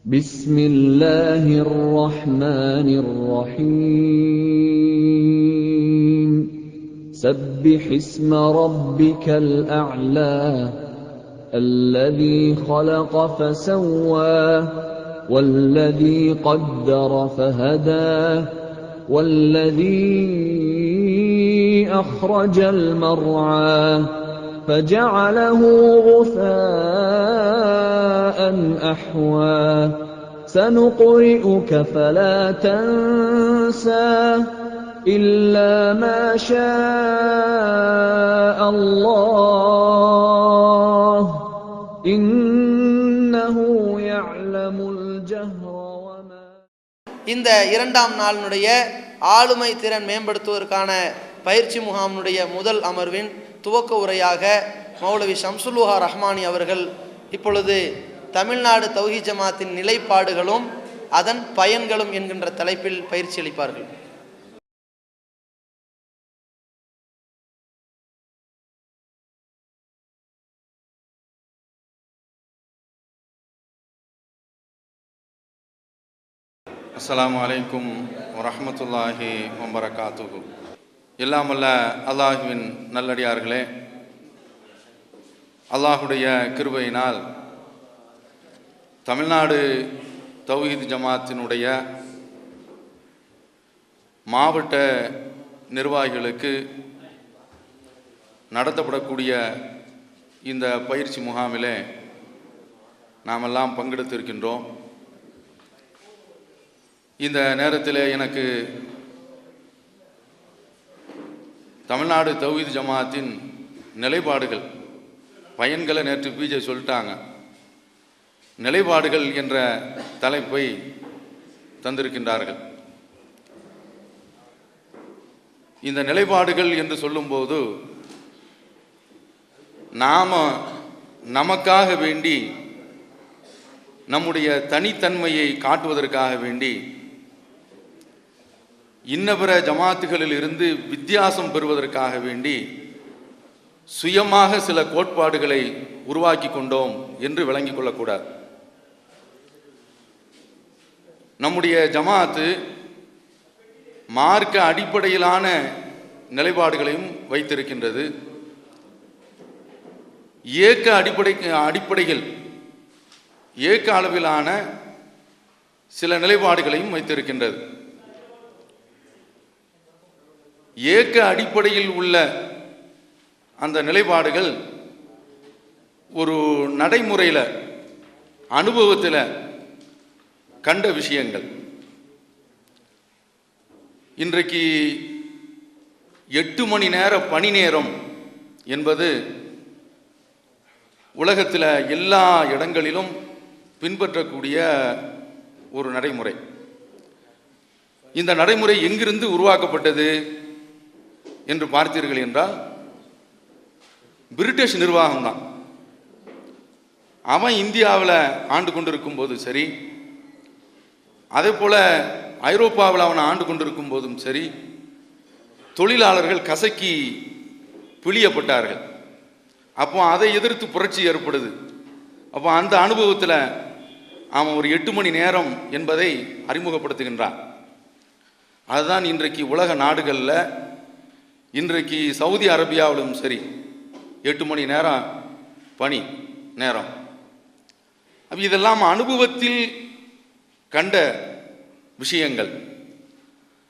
بسم الله الرحمن الرحيم سبح اسم ربك الأعلى الذي خلق فسوى والذي قدر فهدى والذي أخرج المرعى فجعله غثاء أحوى سنقرئك فلا تنسى إلا ما شاء الله إنه يعلم الجهر وما. இந்த இரண்டாம் நாளினுடைய ஆளுமை திறன் மேம்படுத்துவதற்கான பயிற்சி முகாமினுடைய முதல் அமர்வின் துவக்க உரையாக மௌலவி ஷம்சுல்லுஹா ரஹ்மானி அவர்கள் இப்பொழுது தமிழ்நாடு தௌஹீத் ஜமாத்தின் நிலைப்பாடுகளும் அதன் பயன்களும் என்கின்ற தலைப்பில் பயிற்சி அளிப்பார்கள். அஸ்ஸலாமு அலைக்கும் வரஹ்மத்துல்லாஹி வபரகாத்துஹு. எல்லாம் வல்ல அல்லாஹுவின் நல்லடியார்களே, அல்லாஹுடைய கிருபையினால் தமிழ்நாடு தௌஹீத் ஜமாத்தினுடைய மாவட்ட நிர்வாகிகளுக்கு நடத்தப்படக்கூடிய இந்த பயிற்சி முகாமிலே நாமெல்லாம் பங்கெடுத்திருக்கின்றோம். இந்த நேரத்தில் எனக்கு தமிழ்நாடு தௌஹீத் ஜமாத்தின் நிலைப்பாடுகள் பயன்களை நேற்று பிஜே சொல்லிட்டாங்க. நிலைப்பாடுகள் என்ற தலைப்பை தந்திருக்கின்றார்கள். இந்த நிலைப்பாடுகள் என்று சொல்லும்போது நமக்காக வேண்டி நம்முடைய தனித்தன்மையை காட்டுவதற்காக வேண்டி இன்னபிற ஜமாத்துகளில் இருந்து வித்தியாசம் பெறுவதற்காக வேண்டி சுயமாக சில கோட்பாடுகளை உருவாக்கி கொண்டோம் என்று விளங்கிக் கொள்ளக்கூடாது. நம்முடைய ஜமாத்து மார்க்க அடிப்படையிலான நிலைப்பாடுகளையும் வைத்திருக்கின்றது. ஏக்க அளவிலான சில நிலைப்பாடுகளையும் வைத்திருக்கின்றது. ஏக்க அடிப்படையில் உள்ள அந்த நிலைப்பாடுகள் ஒரு நடைமுறையில் அனுபவத்தில் கண்ட விஷயங்கள். இன்றைக்கு 8 மணி நேர பணி நேரம் என்பது உலகத்தில் எல்லா இடங்களிலும் பின்பற்றக்கூடிய ஒரு நடைமுறை. இந்த நடைமுறை எங்கிருந்து உருவாக்கப்பட்டது என்று பார்த்தீர்கள் என்றால் பிரிட்டிஷ் நிர்வாகம்தான். அவன் இந்தியாவில் ஆண்டு கொண்டிருக்கும் போதும் சரி, அதே போல ஐரோப்பாவில் அவன் ஆண்டு கொண்டிருக்கும் போதும் சரி, தொழிலாளர்கள் கசக்கி பிழியப்பட்டார்கள். அப்போ அதை எதிர்த்து புரட்சி ஏற்படுது. அப்போ அந்த அனுபவத்தில் அவன் ஒரு 8 மணி நேரம் என்பதை அறிமுகப்படுத்துகின்றான். அதுதான் இன்றைக்கு உலக நாடுகளில், இன்றைக்கு சவுதி அரேபியாவிலும் சரி 8 மணி நேரம் பணி நேரம். அப்போ இதெல்லாம் அனுபவத்தில் கண்ட விஷயங்கள்.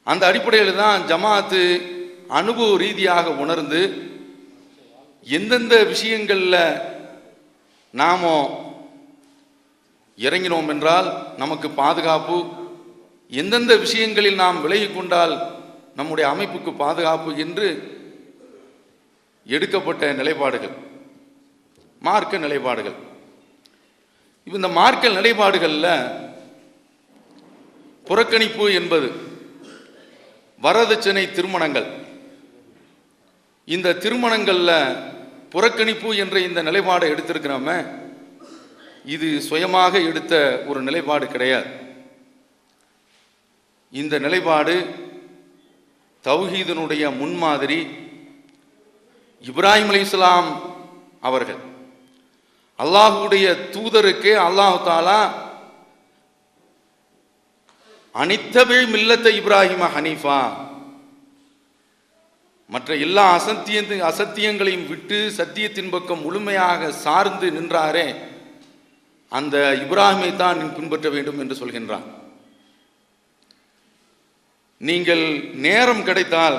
அந்த அடிப்படையில் தான் ஜமாத்து அனுபவ ரீதியாக உணர்ந்து எந்தெந்த விஷயங்களில் நாம் இறங்கினோம் என்றால் நமக்கு பாதுகாப்பு, எந்தெந்த விஷயங்களில் நாம் விலகி கொண்டால் நம்முடைய அமைப்புக்கு பாதுகாப்பு என்று எடுக்கப்பட்ட நிலைப்பாடுகள், மார்க்க நிலைப்பாடுகள். இந்த மார்க்க நிலைப்பாடுகளில் புறக்கணிப்பு என்பது வரதட்சணை திருமணங்கள். இந்த திருமணங்களில் புறக்கணிப்பு என்ற இந்த நிலைப்பாடை எடுத்திருக்கிறோமே, இது சுயமாக எடுத்த ஒரு நிலைப்பாடு கிடையாது. இந்த நிலைப்பாடு தௌஹீதினுடைய முன்மாதிரி இப்ராஹிம் அலைஹிஸ்ஸலாம் அவர்கள் அல்லாஹுடைய தூதருக்கு அல்லாஹ் தஆலா அனித்தபிழ் மில்லத்த இப்ராஹிம ஹனீஃபா, மற்ற எல்லா அசத்தியங்களையும் விட்டு சத்தியத்தின் பக்கம் முழுமையாக சார்ந்து நின்றாரே, அந்த இப்ராஹிமை தான் பின்பற்ற வேண்டும் என்று சொல்கின்றான். நீங்கள் நேரம் கிடைத்தால்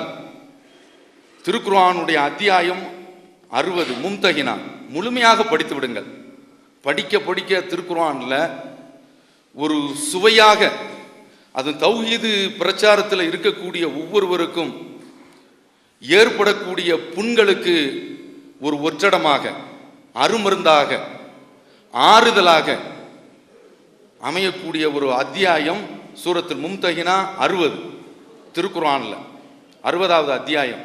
திருக்குர்ஆனுடைய அத்தியாயம் 60 மும்தஹினா முழுமையாக படித்து விடுங்கள். படிக்க படிக்க திருக்குர்ஆன்ல ஒரு சுவையாக, அது தௌஹீது பிரச்சாரத்தில் இருக்கக்கூடிய ஒவ்வொருவருக்கும் ஏற்படக்கூடிய புண்களுக்கு ஒரு ஒற்றடமாக, அருமருந்தாக, ஆறுதலாக அமையக்கூடிய ஒரு அத்தியாயம் சூரத்துல் மும்தஹினா 60 திருக்குர்ஆன்ல 60வது அத்தியாயம்.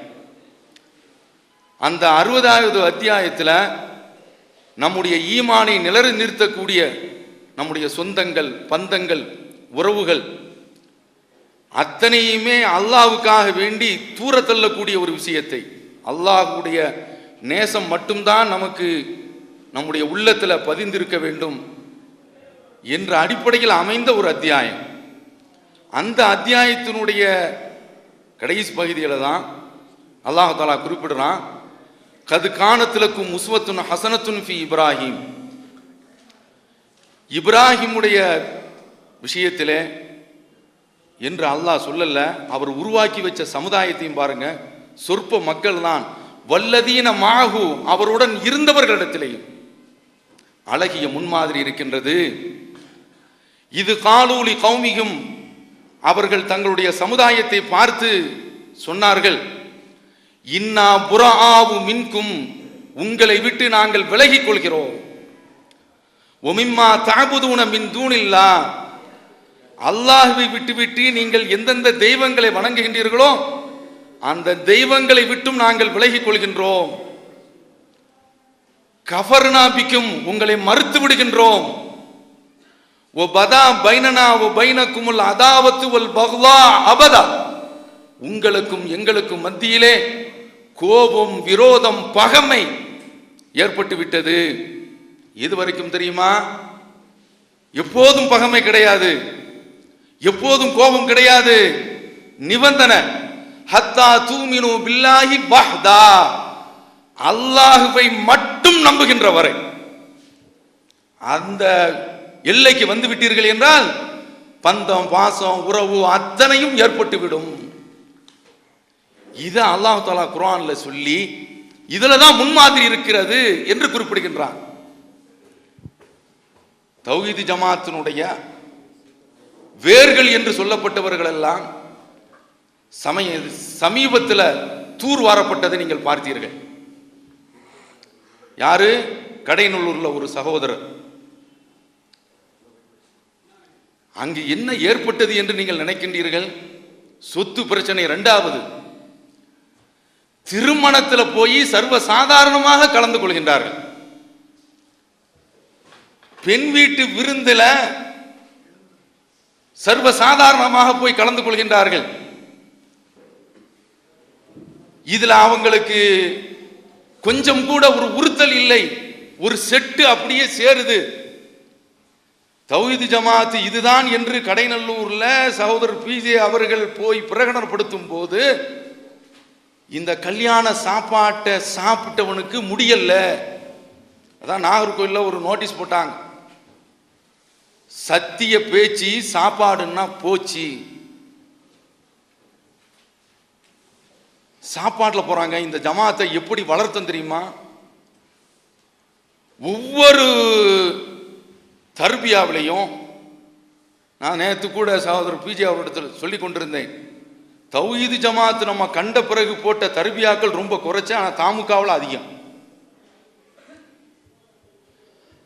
அந்த 60வது அத்தியாயத்தில் நம்முடைய ஈமானை நிலை நிறுத்தக்கூடிய நம்முடைய சொந்தங்கள், பந்தங்கள், உறவுகள் அத்தனையுமே அல்லாஹ்வுக்காக வேண்டி தூர தள்ளக்கூடிய ஒரு விஷயத்தை, அல்லாஹ்வுடைய நேசம் மட்டும்தான் நமக்கு நம்முடைய உள்ளத்தில் பதிந்திருக்க வேண்டும் என்ற அடிப்படையில் அமைந்த ஒரு அத்தியாயம். அந்த அத்தியாயத்தினுடைய கடைசி பகுதியில் தான் அல்லாஹ் தஆலா குறிப்பிடுறான், கது கானத்திலக்கும் உஸ்வத்துன் ஹசனத்துன் ஃபி இப்ராஹிம். இப்ராஹிமுடைய விஷயத்திலே என்று அல்லாஹ் சொல்லல, அவர் உருவாக்கி வச்ச சமுதாயத்தையும் பாருங்க, சொற்ப மக்கள் தான். வல்லதீன மாஹு, அவருடன் இருந்தவர்களிடத்திலேயும் அழகிய முன்மாதிரி இருக்கின்றது. இது காலூலி கௌமிகும், அவர்கள் தங்களுடைய சமுதாயத்தை பார்த்து சொன்னார்கள், இன்னா புராவு மின்கும், உங்களை விட்டு நாங்கள் விலகிக் கொள்கிறோம். ஒமிம்மா தஅபுதூன மின் தூனில்லா, அல்லாஹ்வை விட்டுவிட்டு நீங்கள் எந்தெந்த தெய்வங்களை வணங்குகின்றீர்களோ அந்த தெய்வங்களை விட்டும் நாங்கள் விலகிக் கொள்கின்றோம். கஃபர்னா பிக்கும், உங்களை மறுத்து விடுகின்றோம். ஓ பதா பைனனா ஓ பைனக்குமுல் அதாவத்து வல் பக்லா அபதா, உங்களுக்கும் எங்களுக்கும் மத்தியிலே கோபம், விரோதம், பகைமை ஏற்பட்டு விட்டது. இதுவரைக்கும் தெரியுமா? எப்போதும் பகைமை கிடையாது, எப்போதும் கோபம் கிடையாது. நிபந்தனை ஹத்தா தூமினு பில்லாஹி வஹ்தா, அல்லாஹ்வை மட்டும் நம்புகின்ற வரை. அந்த எல்லைக்கு வந்து விட்டீர்கள் என்றால் பந்தம், பாசம், உறவு அத்தனையும் ஏற்பட்டுவிடும். இதை அல்லாஹ் தஆலா குர்ஆன்ல சொல்லி இதுல தான் முன்மாதிரி இருக்கிறது என்று குறிப்பிடுகின்றான். தௌஹீது ஜமாத்தினுடைய வேர்கள் என்று சொல்லப்பட்டவர்கள் எல்லாம் சமீபத்தில் தூர் வாரப்பட்டதை நீங்கள் பார்த்தீர்கள். யாரு? கடைநல்லூர்ல ஒரு சகோதரர். அங்கு என்ன ஏற்பட்டது என்று நீங்கள் நினைக்கின்றீர்கள்? சொத்து பிரச்சனை. இரண்டாவது, திருமணத்தில் போய் சர்வ சாதாரணமாக கலந்து கொள்கின்றார்கள். பெண் வீட்டு விருந்தில சர்வ சாதாரணமாக போய் கலந்து கொள்கின்றார்கள். இதுல அவங்களுக்கு கொஞ்சம் கூட ஒரு உறுத்தல் இல்லை, ஒரு செட்டு அப்படியே சேருது. தௌஹீது ஜமாத் இதுதான் என்று கடைநல்லூர்ல சகோதரர் பிஜே அவர்கள் போய் பிரகடனப்படுத்தும் போது இந்த கல்யாண சாப்பாட்டை சாப்பிட்டவனுக்கு முடியல. அதான் நாகர்கோயில்ல ஒரு நோட்டீஸ் போட்டாங்க, சத்திய பேச்சு சாப்பாடுன்னா போச்சு. சாப்பாட்டில் போறாங்க. இந்த ஜமாத்தை எப்படி வளர்த்தம் தெரியுமா? ஒவ்வொரு தர்பியாவிலையும் நான் நேற்று கூட சகோதரர் பிஜே அவரிடத்தில் சொல்லி கொண்டிருந்தேன், தௌஹீது ஜமாத் நம்ம கண்ட பிறகு போட்ட தர்பியாக்கள் ரொம்ப குறைச்ச, ஆனால் தாமுகாவில் அதிகம்.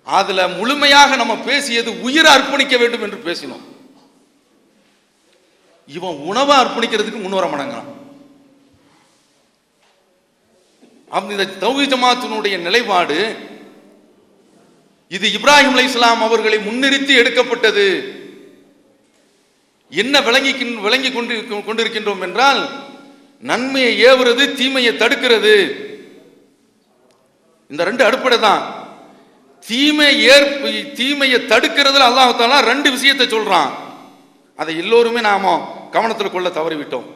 அதுல முழுமையாக நம்ம பேசியது உயிரை அர்ப்பணிக்க வேண்டும் என்று பேசினோம். இவன் உணவை அர்ப்பணிக்கிறதுக்கு முன்வர மாட்டாங்கிறான். இந்த தௌஹீது ஜமாத்தினுடைய நிலைப்பாடு இது இப்ராஹிம் அலைஹிஸ்ஸலாம் அவர்களை முன்னிறுத்தி எடுக்கப்பட்டது. என்ன விளங்கி கொண்டிருக்கின்றோம் என்றால், நன்மையை ஏவுறது, தீமையை தடுக்கிறது. இந்த ரெண்டு அடிப்படை தான். தீமையை தடுக்கிறதுல அல்லாஹ் தஆலா ரெண்டு விஷயத்தை சொல்றான். அதை எல்லோருமே நாம கவனத்தில் கொள்ள தவறிவிட்டோம்.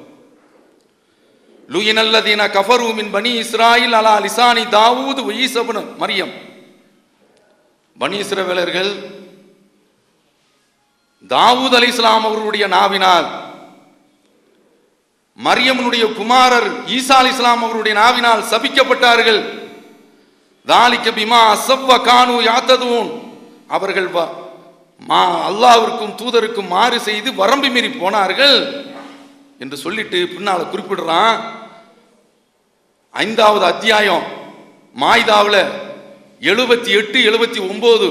லுயினல்லதீன கஃபரு மின் பனி இஸ்ராயில் அலா லிசானி தாவூத் வ ஈஸா இப்னு மரியம். பனி இஸ்ரவேலர்கள் தாவூத் அலைஹிஸ்ஸலாம் அவர்களுடைய நாவினால், மரியமுடைய குமாரர் ஈசா அலைஹிஸ்ஸலாம் அவர்களுடைய நாவினால் சபிக்கப்பட்டார்கள். தாலிக பிமா அஸவ்வ கானு யாத்ததூன். அவர்கள் அல்லாஹ்விற்கும் தூதருக்கும் மாறு செய்து வரம்பு மீறி போனார்கள் என்று சொல்லிட்டு பின்னால குறிப்பிடுறான். 5வது அத்தியாயம் மாய்தாவில் 78, 79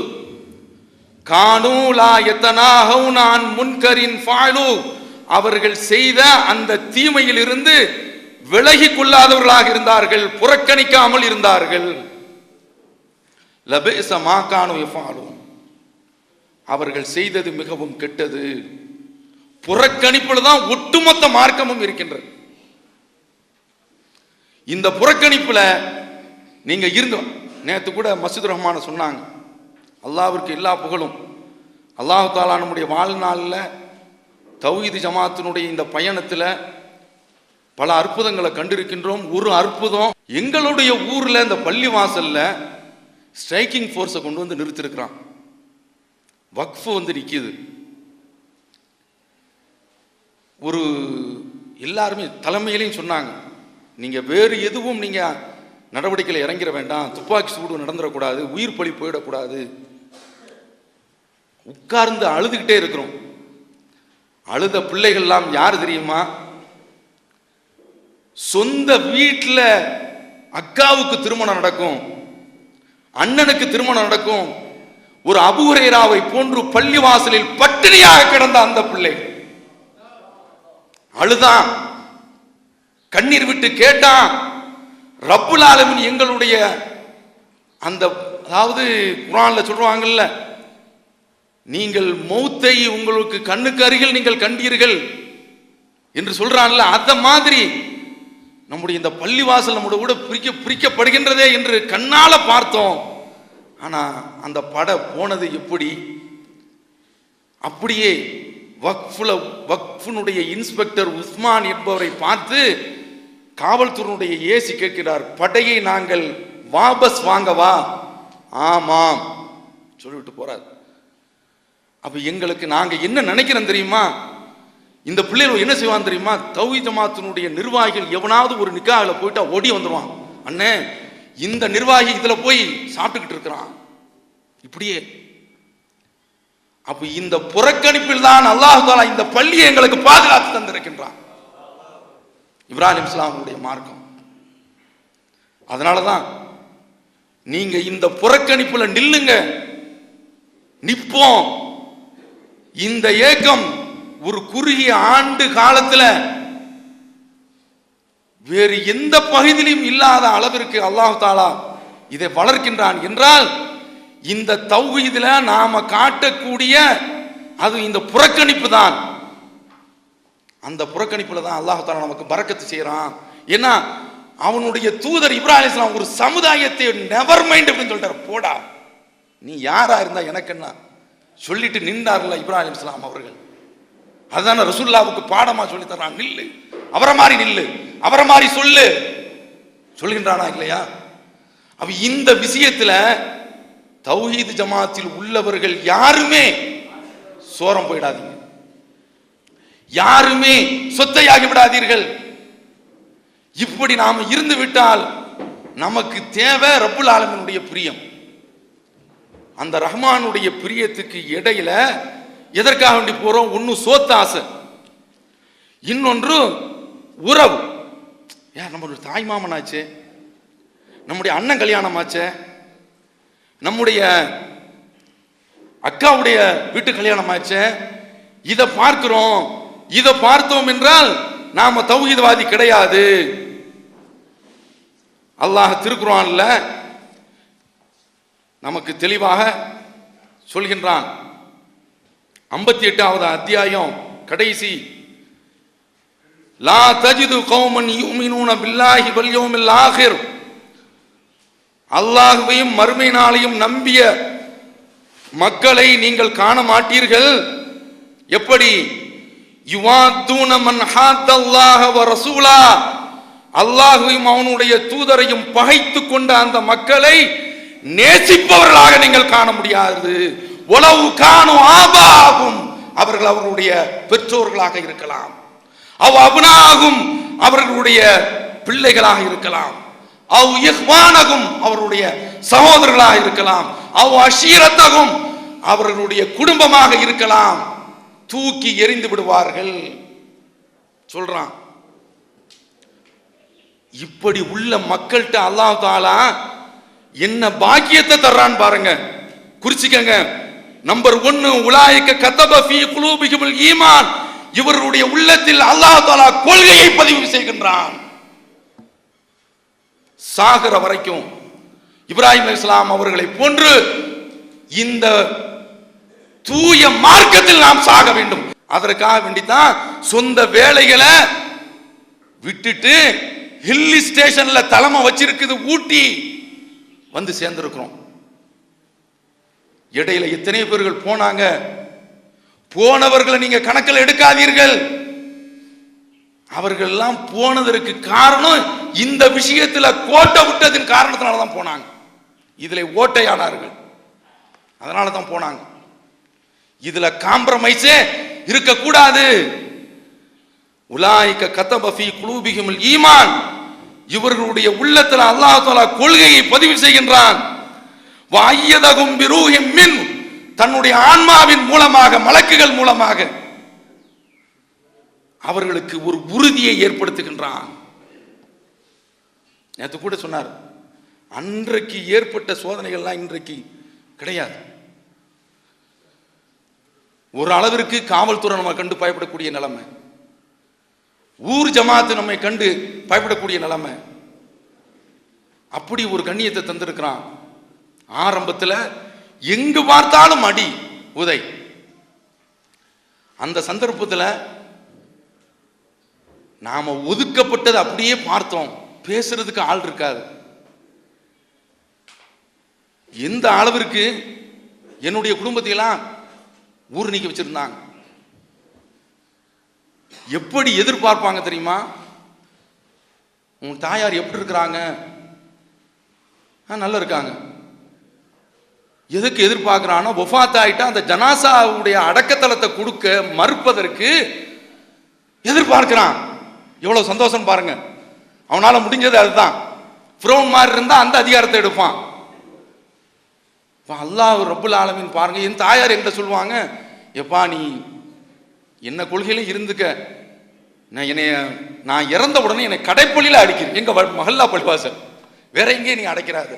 கானூ லா யத்தனாஹவுன அன் முன்கரின் ஃபஅலு. அவர்கள் செய்த அந்த தீமையில் இருந்து விலகி கொள்ளாதவர்களாக இருந்தார்கள், புறக்கணிக்காமல் இருந்தார்கள். லபிஸ மா கானூ யஃபஅலூன். அவர்கள் செய்தது மிகவும் கெட்டது. புறக்கணிப்பில் தான் ஒட்டுமொத்த மார்க்கமும் இருக்கின்றது. இந்த புறக்கணிப்புல நீங்க இருந்தோம். நேற்று கூட மஸ்ஜித் ரஹ்மான சொன்னாங்க, அல்லாஹ்விற்கு எல்லா புகழும். அல்லாஹ் தஆலா நம்முடைய வாழ்நாளில் தௌஹீத் ஜமாத்தினுடைய இந்த பயணத்தில் பல அற்புதங்களை கண்டிருக்கின்றோம். ஒரு அற்புதம், எங்களுடைய ஊரில் இந்த பள்ளி வாசல்ல ஸ்ட்ரைக்கிங் ஃபோர்ஸை கொண்டு வந்து நிறுத்திருக்கிறான். வக்ஃபு வந்து நிற்கிது. ஒரு எல்லாருமே தலைமையிலையும் சொன்னாங்க, நீங்க வேறு எதுவும் நீங்க நடவடிக்கையில் இறங்கிட வேண்டாம், துப்பாக்கி சூடு நடந்துடக்கூடாது, உயிர் பலி போயிடக்கூடாது. உட்கார்ந்து அழுதுகிட்டே இருக்கிறோம். அழுத பிள்ளைகள்லாம் யார் தெரியுமா? சொந்த வீட்டில் அக்காவுக்கு திருமணம் நடக்கும், அண்ணனுக்கு திருமணம் நடக்கும், ஒரு அபூ ஹுரைராவை போன்று பள்ளிவாசலில் பட்டினியாக கிடந்த அந்த பிள்ளை அழுதான், கண்ணீர் விட்டு கேட்டான். ரப்புல் ஆலமீன் எங்களுடைய அந்த, அதாவது குர்ஆன்ல சொல்றாங்கல்ல, நீங்கள் மௌத்தை உங்களுக்கு கண்ணுக்கு அருகில் நீங்கள் கண்டீர்கள் என்று சொல்றான்ல, அந்த மாதிரி நம்முடைய இந்த பள்ளிவாசல் நம்முடைய கூட பிரிக்கப்படுகின்றதே என்று கண்ணால பார்த்தோம். ஆனா அந்த பட போனது எப்படி? அப்படியே வக்ஃபுனுடைய இன்ஸ்பெக்டர் உஸ்மான் என்பவரை பார்த்து காவல்துறையினுடைய ஏசி கேட்கிறார், படையை நாங்கள் வாபஸ் வாங்கவா? ஆமாம் சொல்லிவிட்டு போறார். அப்ப எங்களுக்கு நாங்க என்ன நினைக்கிறோம் தெரியுமா? இந்த பிள்ளைகள் என்ன செய்வான் தெரியுமா? தௌஹீத் ஜமாத்தினுடைய நிர்வாகிகள் எவனாவது ஒரு நிக்காஹ்ல போயிட்டா ஓடி வந்துருவான், அண்ணே இந்த நிர்வாகி இதுல போய் சாப்பிட்டுக்கிட்டு இருக்கிறான், இப்படியே. அப்ப இந்த புறக்கணிப்பில் தான் அல்லாஹ் தஆலா இந்த பள்ளியை எங்களுக்கு பாதுகாத்து தந்திருக்கின்றான். இப்ராஹிம் இஸ்லாமுடைய மார்க்கம். அதனாலதான் நீங்க இந்த புறக்கணிப்புல நில்லுங்க, நிப்போம். இந்த ஏக்கம் ஒரு குறுகிய ஆண்டு காலத்துல வேறு எந்த பகுதியிலும் இல்லாத அளவிற்கு அல்லாஹ் தஆலா இதை வளர்க்கின்றான் என்றால், இந்த தௌஹீதுல நாம காட்டக்கூடிய அது இந்த புறக்கணிப்பு தான். அந்த புறக்கணிப்புல தான் அல்லாஹ் தஆலா நமக்கு பரக்கத்து செய்யறான். ஏன்னா அவனுடைய தூதர் இப்ராஹிம் அலைஹிஸ்ஸலாம் ஒரு சமுதாயத்தை நெவர் மைண்ட் அப்படின்னு சொல்லிட்டார். போடா நீ யாரா இருந்தா எனக்கு என்ன சொல்லிட்டு நின்றார்ல இப்ராஹிம் அலைஹிஸ்ஸலாம் அவர்கள். அதுதான ரசூலுல்லாஹ்வுக்கு பாடமா சொல்லி தர்றான். நில்லு, அவரை மாதிரி நில்லு, அவரை மாதிரி சொல்லு சொல்கின்றானா இல்லையா? அப்ப இந்த விஷயத்துல தௌஹீத் ஜமாத்தில் உள்ளவர்கள் யாருமே சோரம் போயிடாதீங்க, யாருமே சொத்தையாகி விடாதீர்கள். இப்படி நாம இருந்து விட்டால் நமக்கு தேவை ரப்புல் ஆலமீனுடைய பிரியம். அந்த ரஹ்மானுடைய பிரியத்துக்கு இடையில எதற்காக வேண்டி போறோம்? ஒன்னு சோத்தாசை, இன்னொன்று உறவு. நம்மளுடைய தாய் மாமனாச்சு, நம்முடைய அண்ணன் கல்யாணம் ஆச்சு, நம்முடைய அக்காவுடைய வீட்டு கல்யாணம் ஆச்சு, இதை பார்க்கிறோம். இதை பார்த்தோம் என்றால் நாம தௌஹீத்வாதி கிடையாது. அல்லாஹ் திருக்குர்ஆன்ல நமக்கு தெளிவாக சொல்கின்றான். 58வது அத்தியாயம் கடைசி, லா தஜிது கௌமன் யுமினூன பில்லாஹி வல் யௌமில் ஆகிர். அல்லாஹ்வையும் மறுமை நாளையும் நம்பிய மக்களை நீங்கள் காண மாட்டீர்கள். எப்படி? யுவாத்தூன மன் ஹாத்தல்லாஹ வ ரசூலா, அல்லாஹ்வையும் அவனுடைய தூதரையும் பகைத்து கொண்ட அந்த மக்களை நேசிப்பவர்களாக நீங்கள் காண முடியாது. உலவு காணும் ஆபாகும், அவர்கள் அவர்களுடைய பெற்றோர்களாக இருக்கலாம். அவ் அபுனாகும், அவர்களுடைய பிள்ளைகளாக இருக்கலாம். அவ் இஹ்வானகும், அவர்களுடைய சகோதரர்களாக இருக்கலாம். அவ் அஷீரத்தகும், அவர்களுடைய குடும்பமாக இருக்கலாம். தூக்கி எறிந்து விடுவார்கள் சொல்றான். இப்படி உள்ள மக்கள்கிட்ட அல்லாஹ் தஆலா என்ன பாக்கியத்தை தர்றான் பாருங்க, குறிச்சிக்கங்க. நம்பர் 1, உலாயிக கதப ஃபீ குலூபிஹிமுல் ஈமான், இவருடைய உள்ளத்தில் அல்லாஹ் தஆலா கொள்கையை பதிவு செய்கின்றான். சாகர வரைக்கும் இப்ராஹிம் அலைஹிஸ்ஸலாம் அவர்களை போன்று இந்த தூய மார்க்கத்தில் நாம் சாக வேண்டும். அதற்காக வேண்டித்தான் சொந்த வேலைகளை விட்டுட்டு ஹில் ஸ்டேஷன்ல தலைமை வச்சிருக்குது ஊட்டி வந்து சேர்ந்திருக்கிறோம். இடையில எத்தனை பேர்கள் போனாங்க, போனவர்களை நீங்க கணக்கில் எடுக்காதீர்கள். அவர்கள் எல்லாம் போனதற்கு காரணம் இந்த விஷயத்துல கோட்டை விட்டதின் காரணத்தினாலதான் போனாங்க. இதுல ஓட்டையானார்கள், அதனால தான் போனாங்க. இதுல காம்ப்ரமைஸே இருக்கக்கூடாது. உலாயிக கதப ஃபீ குலூபிஹிமுல் ஈமான், இவர்களுடைய உள்ளத்தில் அல்லாஹ் தஆலா கொள்கையை பதிவு செய்கின்றான். வஅய்யதஹும் பிரூஹிம் மின், தன்னுடைய ஆன்மாவின் மூலமாக, மலக்குகள் மூலமாக அவர்களுக்கு ஒரு உறுதியை ஏற்படுத்துகின்றான். நேற்று கூட சொன்னார், அன்றைக்கு ஏற்பட்ட சோதனைகள்லாம் இன்றைக்கு கிடையாது. ஒரு அளவிற்கு காவல்துறை நம்ம கண்டு பயப்படக்கூடிய நிலைமை, ஊர் ஜமாத்து நம்மை கண்டு பயப்படக்கூடிய நிலைமை. அப்படி ஒரு கண்ணியத்தை தந்திருக்கிறான். ஆரம்பத்தில் எங்கு பார்த்தாலும் அடி உதை. அந்த சந்தர்ப்பத்தில் நாம ஒதுக்கப்பட்டது அப்படியே பார்த்தோம், பேசுறதுக்கு ஆள் இருக்காது. எந்த அளவிற்கு என்னுடைய குடும்பத்தையெல்லாம் ஊர் நீக்கி வச்சிருந்தாங்க. எப்படி எதிர்பார்ப்பாங்க தெரியுமா? உங்க தாயார் எப்படி இருக்கிறாங்க? நல்லா இருக்காங்க. எதுக்கு எதிர்பார்க்கிறானோ, வஃபாத் ஆயிட்டா அந்த ஜனாசாவுடைய அடக்கத்தலத்தை கொடுக்க மறுப்பதற்கு எதிர்பார்க்கிறான். எவ்வளவு சந்தோஷம் பாருங்க. அவனால முடிஞ்சது அதுதான். ஃபிரௌன் மாதிரி இருந்தா அந்த அதிகாரத்தை எடுப்பான். அல்லாஹ் ரப்புல் ஆலமீன் பாருங்க, என் தாயார் என்ன சொல்லுவாங்க, எப்பா நீ என்ன கொள்கையில இருந்துக்க, நான் இறந்த உடனே என்னை கடைப்பள்ளியில அடிக்கிறேன், எங்க மஹல்லா பள்ளிவாசல், வேற எங்கே நீ அடைக்கிறாது.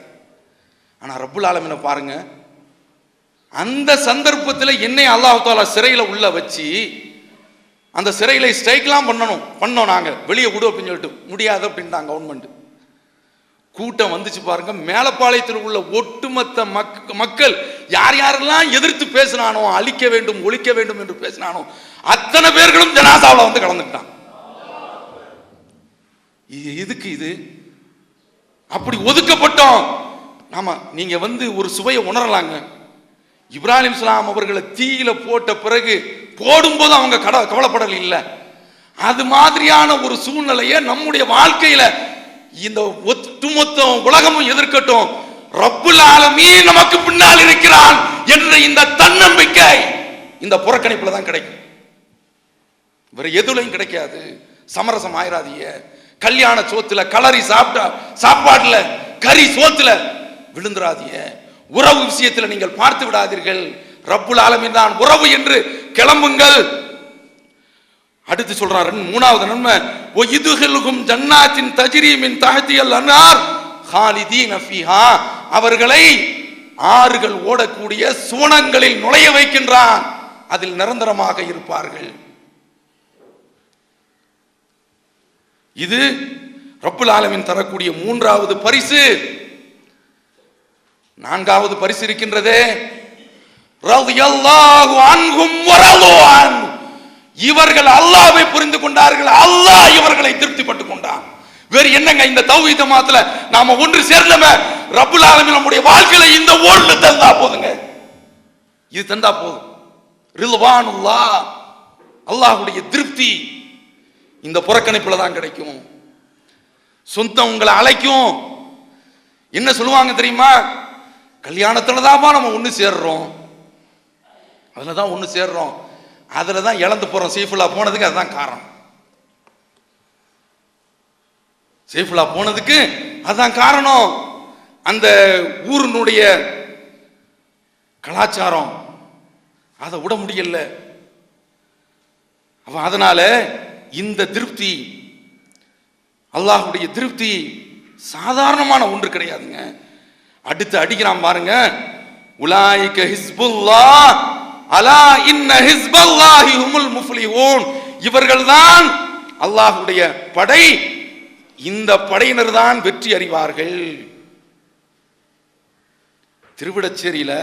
ஆனா ரப்புல் ஆலமீனை பாருங்க, அந்த சந்தர்ப்பத்தில் என்னை அல்லாஹ் தஆலா சிறையில உள்ள வச்சு, அந்த சிறையில ஸ்ட்ரைக்லாம் பண்ணோம் நாங்க, வெளியே விடு அப்படின்னு சொல்லிட்டு, முடியாது அப்படின்ட்டாங்க கவர்மெண்ட். கூட்டம் வந்துச்சு பாருங்க. மேலப்பாளையத்தில் உள்ள ஒட்டுமொத்த மக்கள் யார் யாரெல்லாம் எதிர்த்து பேசினானோ, அழிக்க வேண்டும் ஒழிக்க வேண்டும் என்று பேசினானோ அத்தனை பேர்களும் ஜனாசாவில் வந்து கலந்துட்டான். எதுக்கு இது? அப்படி ஒதுக்கப்பட்டோம். ஆமா, நீங்க வந்து ஒரு சுவையை உணரலாங்க. இப்ராஹிம் அலைஹிஸ்ஸலாம் அவர்களை தீயில போட்ட பிறகு போடும்போது அவங்க கவலைப்படல இல்ல. அது மாதிரியான ஒரு சூழ்நிலையை நம்முடைய வாழ்க்கையில இந்த ஒட்டுமொத்த உலகமும் எதிர்க்கட்டும், ரப்புல் ஆலமீன் நமக்கு பின்னால் இருக்கிறான் என்ற இந்த தன்னம்பிக்கை இந்த புறக்கணிப்புல தான் கிடைக்கும். வேற எதுலையும் கிடைக்காது. சமரசம் ஆயிராதீங்க. கல்யாண சோத்துல கலரி சாப்பாட்டுல கறி சோத்துல விழுந்துராதீங்க. உறவு விஷயத்தில் நீங்கள் பார்த்து விடாதீர்கள். ரப்புல் ஆலமீன் தான் உறவு என்று கிளம்புங்கள். அடுத்து சொல்றார், மூணாவது நன்மை, ஒயிதுஹிலுஹும் ஜன்னாத்தின் தஜ்ரி மின் தஹ்திஹல் அன்ஹார் ஹாலிதீன ஃபீஹா, அவர்களை ஆறுகள் ஓடக்கூடிய சுவனங்களில் நுழைய வைக்கின்றான், அதில் நிரந்தரமாக இருப்பார்கள். இது ரப்புல் ஆலமீன் தரக்கூடிய மூன்றாவது பரிசு. நான்காவது பரிசு இருக்கின்றதே, ரலியல்லாஹு அன்ஹும் வ ரது அன்ஹு, இவர்கள் அல்லாஹ்வை புரிந்து கொண்டார்கள், அல்லாஹ் இவர்களை திருப்திப்பட்டுக் கொண்டான். வேறு என்னங்க இந்த தௌஹீத் ஜமாத்துல நாம ஒன்று சேர்ந்தமே, ரப்புல் ஆலமீன் நம்முடைய வாழ்க்கையில இந்த ஒன்று தந்தா போதுங்க. இது தந்தா போதும். ரில்வானுல்லாஹ், அல்லாஹ்வுடைய திருப்தி இந்த புறக்கணிப்புல தான் கிடைக்கும். சொந்தம் உங்களை அழைக்கும். என்ன சொல்லுவாங்க தெரியுமா? கல்யாணத்துல தான்ப்பா நம்ம ஒண்ணு சேர்றோம், அதுலதான் ஒண்ணு சேர்றோம், அதுலதான் இழந்து போறோம். சீஃபுல்லா போனதுக்கு அதுதான் காரணம். சீஃபுல்லா போனதுக்கு அதுதான் காரணம். அந்த ஊரினுடைய கலாச்சாரம் அதை விட முடியல. அதனால இந்த திருப்தி, அல்லாஹ்வுடைய திருப்தி சாதாரணமான ஒன்று கிடையாதுங்க. அடுத்து அடிக்கிறான் பாருங்க, உலாயிக ஹிஸ்புல்லாஹ் அலா இன்ன ஹிஸ்பல்லாஹி ஹுமுல் முஃப்லிஹூன். இவர்கள்தான் அல்லாஹ்வுடைய படை, இந்த படையினர் தான் வெற்றி அறிவார்கள். திருவிடச்சேரியில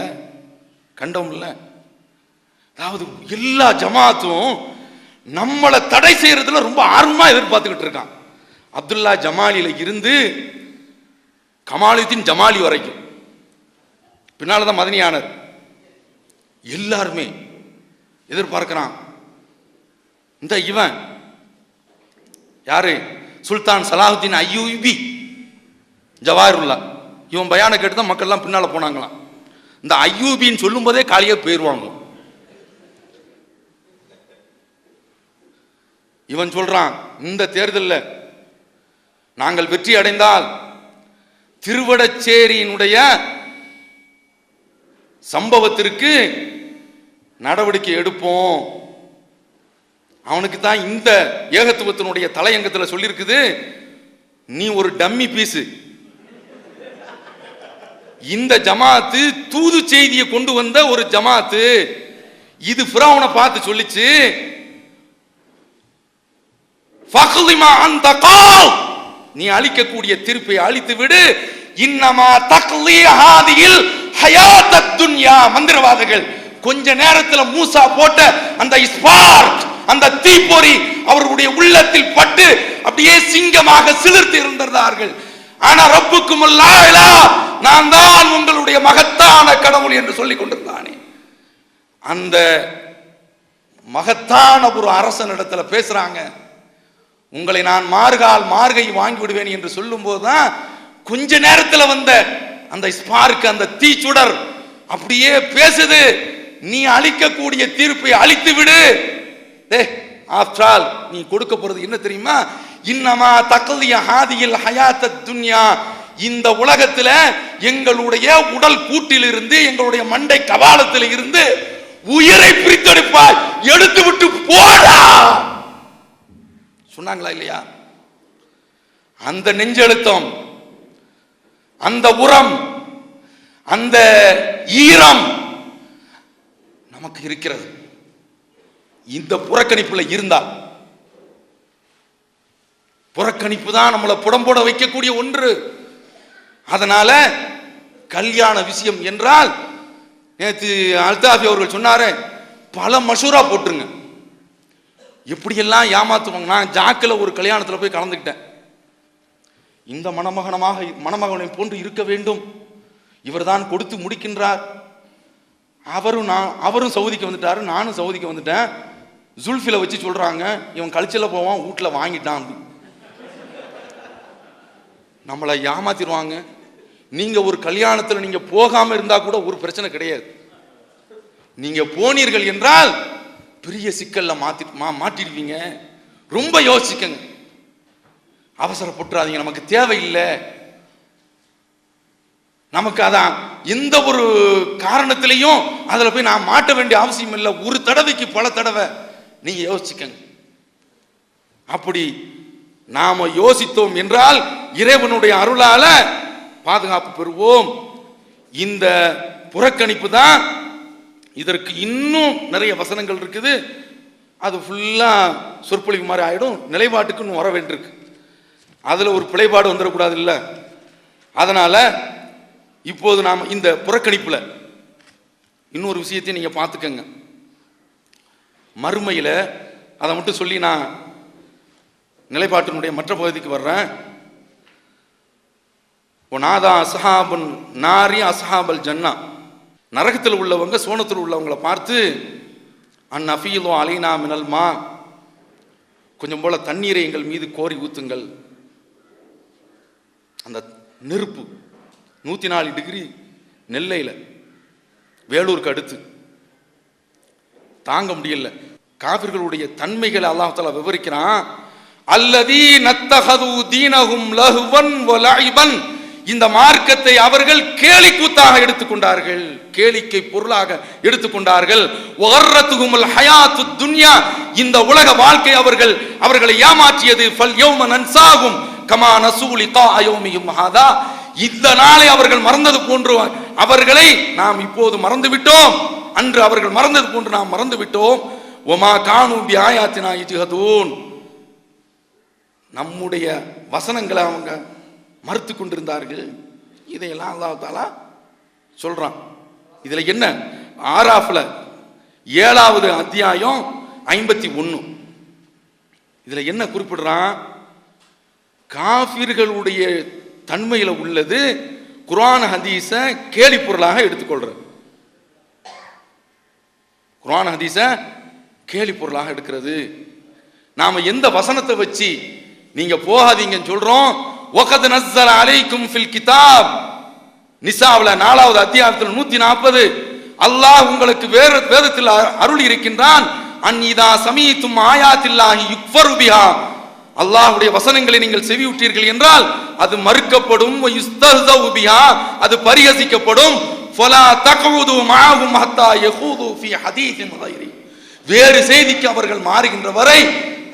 கண்டோம்ல, அதாவது எல்லா ஜமாத்தும் நம்மளை தடை செய்யறதுல ரொம்ப ஆர்வமா எதிர்பார்த்துக்கிட்டு இருக்கான். அப்துல்லா ஜமாலில இருந்து கமாலுதீன் ஜமாலி வரைக்கும், பின்னால்தான் மதனியானர், எல்லாருமே எதிர்பார்க்கிறான். இந்த இவன் யாரு? சுல்தான் சலாஹுத்தீன் அய்யூபி ஜவாஹிருல்லா. இவன் பயான கேட்டுதான் மக்கள் எல்லாம் பின்னால போனாங்களாம். இந்த அய்யூபின்னு சொல்லும் போதே காலியே போயிருவாங்க. இவன் சொல்றான், இந்த தேர்தலில் நாங்கள் வெற்றி அடைந்தால் திருவடச்சேரியினுடைய சம்பவத்திற்கு நடவடிக்கை எடுப்போம். அவனுக்கு தான் இந்த ஏகத்துவத்தினுடைய தலையங்கத்தில் சொல்லியிருக்குது, நீ ஒரு டம்மி பீஸு. இந்த ஜமாத்து தூது செய்தியை கொண்டு வந்த ஒரு ஜமாத்து. இது ஃபிரௌனை பார்த்து சொல்லிச்சு, ஃபக்லிமா அன்த கால், நீ அளிக்கக்கூடிய தீர்ப்பை அளித்து விடு. இன்னமா தக்லி ஹாதில் ஹயாத்தத் துன்யா. மந்திரவாதிகள் கொஞ்ச நேரத்தில் மூசா போட்ட அந்த ஸ்பார்க், அந்த தீப்பொறி அவர்களுடைய உள்ளத்தில் பட்டு அப்படியே சிங்கமாக சிலிர்த்து இருந்தார்கள். ஆனா ரப்புக்கும் அல்லாஹ், நான் தான் உங்களுடைய மகத்தான கடவுள் என்று சொல்லிக் கொண்டிருந்தானே, அந்த மகத்தான ஒரு அரசனிடத்துல பேசுறாங்க, உங்களை நான் மார்கால் மார்கை வாங்கி விடுவேன் என்று சொல்லும் போதுதான் கொஞ்ச நேரத்தில் வந்த அந்த ஸ்பார்க், அந்த தீச்சுடர் அப்படியே பேசுது, நீ அளிக்கக்கூடிய தீர்ப்பை அளித்து விடு. ஆஃப்டர் ஆல் நீ கொடுக்க போறது என்ன தெரியுமா? இன்னமா தக்லிய ஹாதில் ஹயாத்தத் துன்யா. இந்த உலகத்துல எங்களுடைய உடல் கூட்டில் இருந்து, எங்களுடைய மண்டை கபாலத்தில் இருந்து உயிரை பிரித்தெடுப்பாய், எடுத்து விட்டு போடா சொன்னாங்களா இல்லையா? அந்த நெஞ்செழுத்தம், அந்த உரம், அந்த ஈரம் நமக்கு இருக்கிறது. இந்த புறக்கணிப்புல இருந்தா, புறக்கணிப்பு தான் நம்மளை புடம்போட வைக்கக்கூடிய ஒன்று. அதனால கல்யாண விஷயம் என்றால், நேற்று அல்தாஃபி அவர்கள் சொன்னாரு, பல மஷூரா போட்டுருங்க, எப்படியெல்லாம் ஏமாத்துவாங்க. நான் ஜாக்கில் ஒரு கல்யாணத்தில் போய் கலந்துக்கிட்டேன். இந்த மணமகனை போன்று இருக்க வேண்டும், இவர் தான் கொடுத்து முடிக்கின்றார். அவரும் சவுதிக்கு வந்துட்டாரு, நானும் சவுதிக்கு வந்துட்டேன். ஜுல்ஃபில வச்சு சொல்றாங்க, இவன் கழிச்சல போவான், வீட்டில் வாங்கிட்டான். நம்மளை ஏமாத்திடுவாங்க. நீங்க ஒரு கல்யாணத்தில் நீங்க போகாம இருந்தா கூட ஒரு பிரச்சனை கிடையாது. நீங்க போனீர்கள் என்றால் பெரிய சிக்கல்ல மாட்டிடுவீங்க. ரொம்ப யோசிக்கங்க, அவசரப்பட்டுறாதீங்க. நமக்கு தேவையில்லை, நமக்கு அதான் எந்த ஒரு காரணத்திலையும் அதுல போய் நான் மாட்ட வேண்டிய அவசியம் இல்லை. ஒரு தடவைக்கு பல தடவை நீங்க யோசிக்கங்க. அப்படி நாம யோசித்தோம் என்றால் இறைவனுடைய அருளால பாதுகாப்பு பெறுவோம். இந்த புறக்கணிப்பு தான். இதற்கு இன்னும் நிறைய வசனங்கள் இருக்குது, அது ஃபுல்லா சொற்பொழிவு மாதிரி ஆயிடும். நிலைப்பாட்டுக்கு வர வேண்டியிருக்கு, அதுல ஒரு பிழைப்பாடு வந்துடக்கூடாது இல்ல. அதனால இப்போது நாம் இந்த புறக்கணிப்புல இன்னொரு விஷயத்தையும் நீங்க பார்த்துக்கங்க. மறுமையில அதை மட்டும் சொல்லி நான் நிலைப்பாட்டினுடைய மற்ற பகுதிக்கு வர்றேன். ஒனாதா அஸ்ஹாபுன் நாரி அஸ்ஹாபல் ஜன்னா, நரகத்தில் உள்ளவங்க சோனத்தில் உள்ளவங்களை பார்த்து அஃபீலு அலைனா மினல் மா, கொஞ்சம் போல தண்ணீரை எங்கள் மீது கோரி ஊத்துங்கள். அந்த நெருப்பு 104 டிகிரி நெல்லையில், வேலூருக்கு அடுத்து, தாங்க முடியல. காபிர்களுடைய தன்மைகளை அல்லாஹ் தஆலா விவரிக்கிறான். அல்லதீன தஹது தீனஹும் லஹ்வன் வ லஇபன், இந்த மார்க்கத்தை அவர்கள் கேலி கூத்தாக எடுத்துக்கொண்டார்கள், கேளிக்கை பொருளாக எடுத்துக்கொண்டார்கள். வகர்ரத்துஹுமுல் ஹயாத்துத் துன்யா, இந்த உலக வாழ்க்கை அவர்களை ஏமாற்றியது. ஃபல் யௌம நன்சாஹும் கமா நஸூ லிகா யௌமிஹிம் ஹாதா, இந்த நாளை அவர்கள் மறந்தது போன்று அவர்களை நாம் இப்போது மறந்து விட்டோம், அன்று அவர்கள் மறந்தது போன்று நாம் மறந்து விட்டோம். வமா கானூ பிஆயாத்தினா யஜ்ஹதூன், நம்முடைய வசனங்களை அவங்க மறுத்து கொண்டிருந்தார்கள். இதையெல்லாம் அல்லாஹ் தஆலா சொல்றான். இதுல என்ன, ஆராஃப்ல 7வது அத்தியாயம் 51, இதுல என்ன குறிப்பிடுறான்? காஃபிர்களுடைய தன்மையில உள்ளது குர்ஆன் ஹதீஸ கேலி பொருளாக எடுத்துக்கொள்றது. குர்ஆன் ஹதீஸ கேலி பொருளாக எடுக்கிறது. நாம எந்த வசனத்தை வச்சு நீங்க போகாதீங்கன்னு சொல்றோம்? வகத் நஸ்ஸல அலைக்கும் ஃபில் கிதாப், நிசாவுல 4வது அத்தியாயத்தில் 140, அல்லாஹ் உங்களுக்கு வேதத்தில் அருள் இருக்கின்றான். அன்இதா சமீதும் ஆயாத்தில்லாஹி யுக்ஃபரு பிஹா, அல்லாஹ்வுடைய வசனங்களை நீங்கள் செவியுற்றீர்கள் என்றால் அது மறுக்கப்படும். யுஸ்தஹ்ஸவு பிஹா, அது பரிஹசிக்கப்படும். ஃபலா தக்உது மஅஹும் ஹத்தா யகூது ஃபீ ஹதீஸின் கைரி, வேறு செய்திக்கு அவர்கள் மாறுகின்ற வரை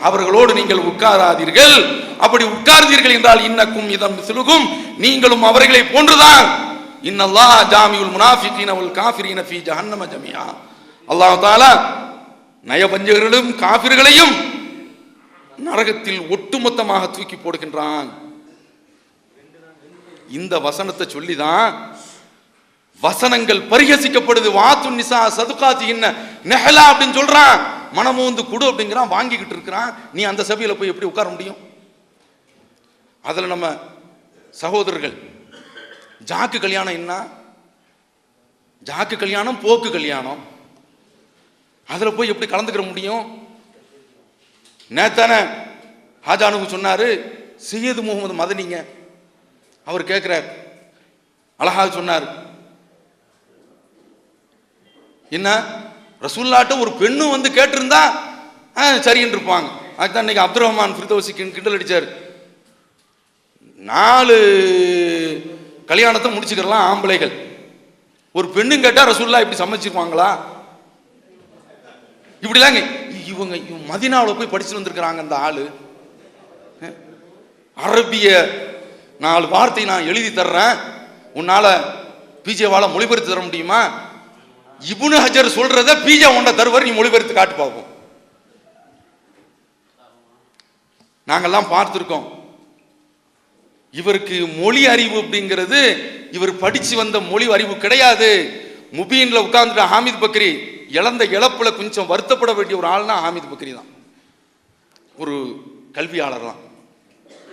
அவர்களோடு நீங்கள் உட்காராதீர்கள். அப்படி உட்கார்ந்தீர்கள் என்றால் இன்னக்கும் இதம் மிஸ்லுகும், நீங்களும் அவர்களை போன்றுதான். இன்னல்லாஹ ஜாமிஉல் முனாஃபிகீன வல் காஃபிரீன ஃபீ ஜஹன்னம ஜமீஆ, அல்லாஹ் தஆலா நயவஞ்சகர்களையும் காஃபிர்களையும் நரகத்தில் ஒட்டுமொத்தமாக தூக்கி போடுகின்றான். இந்த வசனத்தை சொல்லிதான் வசனங்கள் பரிஹசிக்கப்படுது. வாத்து நிசா சதுகாத்தின்ன நஹலா அப்படின்னு சொல்றான், மனமோந்து குடு அப்படிங்கிறான், வாங்கிக்கிட்டு இருக்கிறான். நீ அந்த சபையில போய் எப்படி உட்கார முடியும்? அதுல நம்ம சகோதரர்கள் ஜாக்கு கல்யாணம் என்ன, ஜாக்கு கல்யாணம் போக்கு கல்யாணம், அதுல போய் எப்படி கலந்துக்கிற முடியும்? நேத்தான ஹாஜானுக்கு சொன்னாரு சையது முகமது மதனிங்க, அவர் கேட்கிறார், அழகாக சொன்னார், என்ன ரசூல்லாட்ட ஒரு பெண்ணும் வந்து கேட்டிருந்தா சரின்னு இருப்பாங்க. அதுதான் இன்னைக்கு அப்துல் ரஹ்மான் ஃபிர்தௌசி கிண்டல் அடிச்சார். 4 கல்யாணத்தை முடிச்சுக்கலாம் ஆம்பளைகள், ஒரு பெண்ணும் கேட்டா ரசூல்லா இப்படி சமைச்சிருப்பாங்களா? இப்படிலாங்க இவங்க மதீனாவுல போய் படிச்சுட்டு வந்திருக்கிறாங்க. அந்த ஆளு அரபிய 4 வார்த்தை நான் எழுதி தர்றேன், உன்னால பிஜேவால மொழிபெயர்த்து தர முடியுமா? இப்னு ஹஜர் சொல்றத பிஜே உண்ட தருவார், நீ மொழிபெயர்த்து காட்டு பார்ப்போம். நாங்கெல்லாம் பார்த்திருக்கோம். இவருக்கு மொழி அறிவு அப்படிங்கிறது இவர் படிச்சு வந்த மொழி அறிவு கிடையாது. முபீன்ல உட்கார்ந்துட்ட ஹாமித் பக்ரி இழந்த இழப்புல கொஞ்சம் வருத்தப்பட வேண்டிய ஒரு ஆள்னா ஹாமித் பக்ரி தான், ஒரு கல்வியாளர் தான்,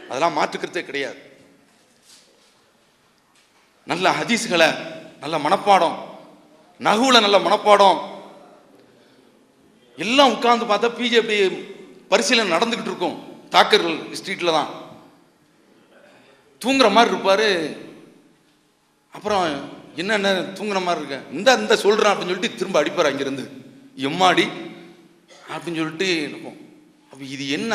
அதெல்லாம் மாற்றுக்கிறதே கிடையாது. நல்ல ஹதீஸ்களை நல்ல மனப்பாடம், நகுல நல்ல மனப்பாடம், எல்லாம் உட்கார்ந்து பார்த்தா பிஜேபி பரிசீலனை நடந்துகிட்டு இருக்கும். தாக்கர் ஸ்ட்ரீட்ல தான் தூங்குற மாதிரி இருப்பாரு. அப்புறம் என்ன தூங்குற மாதிரி இருக்க, இந்த சொல்றேன் அப்படின்னு சொல்லிட்டு திரும்ப அடிப்பார் அங்கிருந்து, எம்மாடி அப்படின்னு சொல்லிட்டு இருக்கும். அப்ப இது என்ன,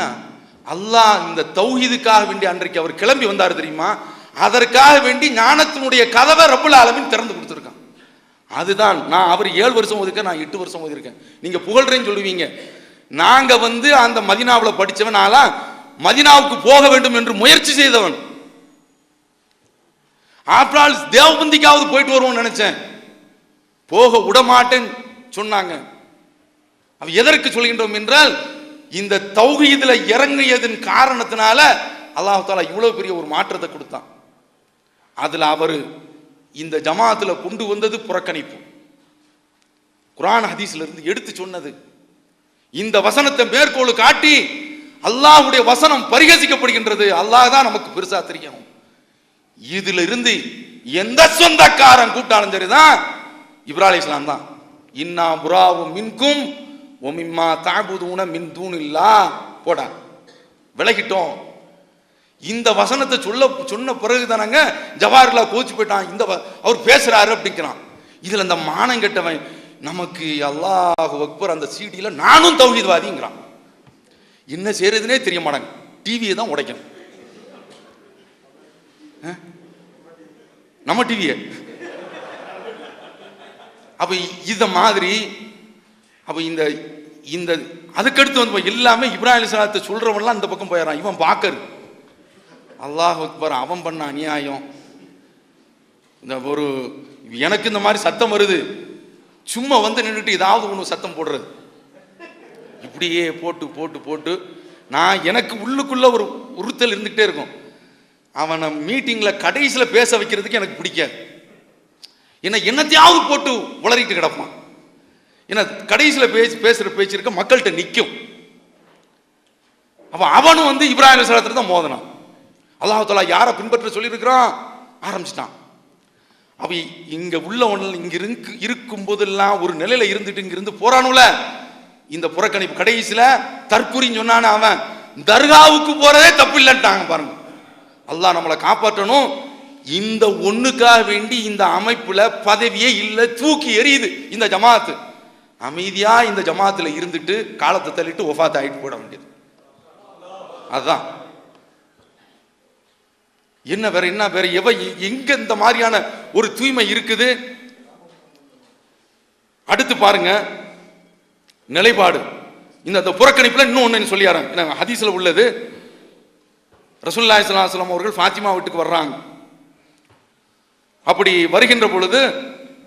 அல்லாஹ் இந்த தௌஹீதுக்காக வேண்டி அன்றைக்கு அவர் கிளம்பி வந்தார் தெரியுமா, அதற்காக வேண்டி ஞானத்தினுடைய கதவை ரப்புல் ஆலமீன் திறந்து கொடுத்துருக்கான். அதுதான் நான் அவர் 7 வருஷம் ஓதிருக்கேன், நான் 8 வருஷம் ஓதிருக்கேன். நீங்க புகழ்றேன்னு சொல்லுவீங்க. நாங்க அந்த மதீனாவுல படிச்சவன், நான்லாம் மதீனாவுக்கு போக வேண்டும் என்று முயற்சி செய்தவன். ஆப்ரால் தேவபந்திக்காவது போயிட்டு வருவோம் நினைச்சேன், போக விடமாட்டேன்னு சொன்னாங்க. அவ எதற்கு சொல்கின்றோம் என்றால், இந்த தௌஹீதுல இறங்கியதன் காரணத்தினால அல்லாஹ் தஆலா இவ்வளவு பெரிய ஒரு மாற்றத்தை கொடுத்தான். அதுல அவரு இந்த ஜமாத்துல கொண்டு வந்தது புறக்கணிப்பு, குர்ஆன் ஹதீஸ்ல இருந்து எடுத்து சொன்னது. இந்த வசனத்தை மேற்கோள் காட்டி அல்லாஹ்வுடைய வசனம் பரிகசிக்கப்படுகின்றது. அல்லாஹ் தான் நமக்கு பெருசா தெரியும். இதுல இருந்து எந்த சொந்தக்காரன் கூட்டாலும் சரிதான், இப்ராஹிம் அலைஹிஸ்ஸலாம் தான். இன்னா புராவும் மின்கும் ஒமிம்மா தாபுதூன மின் தூணில்லா போடா விலகிட்டோம். இந்த வசனத்தை சொன்ன பிறகு தானங்க ஜவாஹர்லா கோச்சு போயிட்டான். அவர் பேசுறாரு அப்படிங்கிறான். இதுல இந்த மானம் கெட்டவன் நமக்கு அல்லாஹு அக்பர் அந்த சீடியில நானும் தௌஹீத்வாதிங்கிறான். என்ன செய்யறதுனே தெரிய மாட்டாங்க. டிவியை தான் உடைக்கணும், நம்ம டிவியை. அப்ப இத மாதிரி அப்ப இந்த இந்த அதுக்கடுத்து வந்து எல்லாமே இப்ராஹிம் அலைஹிஸ்ஸலாத்தை சொல்றவன்லாம் இந்த பக்கம் போயிடறான். இவன் பாக்கரு அல்லாஹ் அக்பர், அவன் பண்ண அநியாயம். இந்த ஒரு எனக்கு இந்த மாதிரி சத்தம் வருது, சும்மா வந்து நின்றுட்டு ஏதாவது ஒன்று சத்தம் போடுறது, இப்படியே போட்டு போட்டு போட்டு நான் எனக்கு உள்ளுக்குள்ள ஒரு உறுத்தல் இருந்துகிட்டே இருக்கும். அவனை மீட்டிங்ல கடைசியில பேச வைக்கிறதுக்கு எனக்கு பிடிக்காது. என்னத்தையாவது போட்டு உளறிட்டு கிடப்பான். ஏன்னா கடைசியில பேசுற பேச்சு இருக்க மக்கள்கிட்ட நிற்கும். அப்ப அவனும் வந்து இப்ராஹிம் அலைஹிஸ்ஸலாத்துல தான் மோதனான். அல்லாஹ் தஆலா யாரை பின்பற்ற சொல்லியிருக்கிறான் ஆரம்பிச்சிட்டான். அப்ப இங்க உள்ளவன் இங்க இருக்கும் போதெல்லாம் ஒரு நிலையில இருந்துட்டு இங்கிருந்து போறானுல, இந்த புறக்கணிப்பு கடைசியில தற்குறின்னு சொன்னானே அவன் தர்காவுக்கு போறதே தப்பு இல்லைன்ட்டாங்க. பாருங்க, அல்லாஹ் நம்மளை காப்பாற்றணும். இந்த ஒண்ணுக்காக வேண்டி இந்த அமைப்புல பதவியே இல்லை, தூக்கி எறியுது இந்த ஜமாத்து. அமைதியா இந்த ஜமாத்துல இருந்துட்டு காலத்தை தள்ளிட்டு ஒஃபாத் ஆயிட்டு போட வேண்டியது. அதுதான் என்ன வேற எங்க இந்த மாதிரியான ஒரு தூய்மை இருக்குது? அடுத்து பாருங்க நிலைப்பாடு. இந்த புறக்கணிப்புல இன்னொன்னு சொல்லியாரன் ஹதீஸ்ல உள்ளது. ரசூலுல்லாஹி ஸல்லல்லாஹு அலைஹி வஸல்லம் அவர்கள் ஃபாத்திமா வீட்டுக்கு வர்றாங்க. அப்படி வருகின்ற பொழுது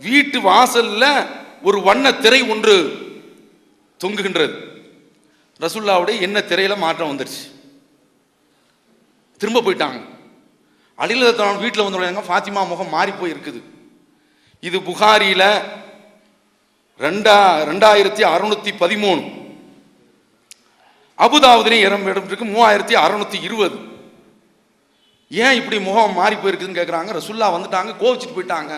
வீட்டு வாசல்ல ஒரு வண்ண திரை ஒன்று தொங்குகின்றது. ரசூலுல்லாஹ்வுடைய என்ன திரையில மாற்றம் வந்துருச்சு, திரும்ப போயிட்டாங்க. அலிலதான் வீட்டில் வந்து ஃபாத்திமா முகம் மாறி போய் இருக்குது. இது புகாரியில 2613, அபுதாவுதிலையும் இடம் இருக்கு 3620. ஏன் இப்படி முகம் மாறி போயிருக்குதுன்னு கேட்குறாங்க. ரசூல்லா வந்துட்டாங்க, கோவிச்சுட்டு போயிட்டாங்க.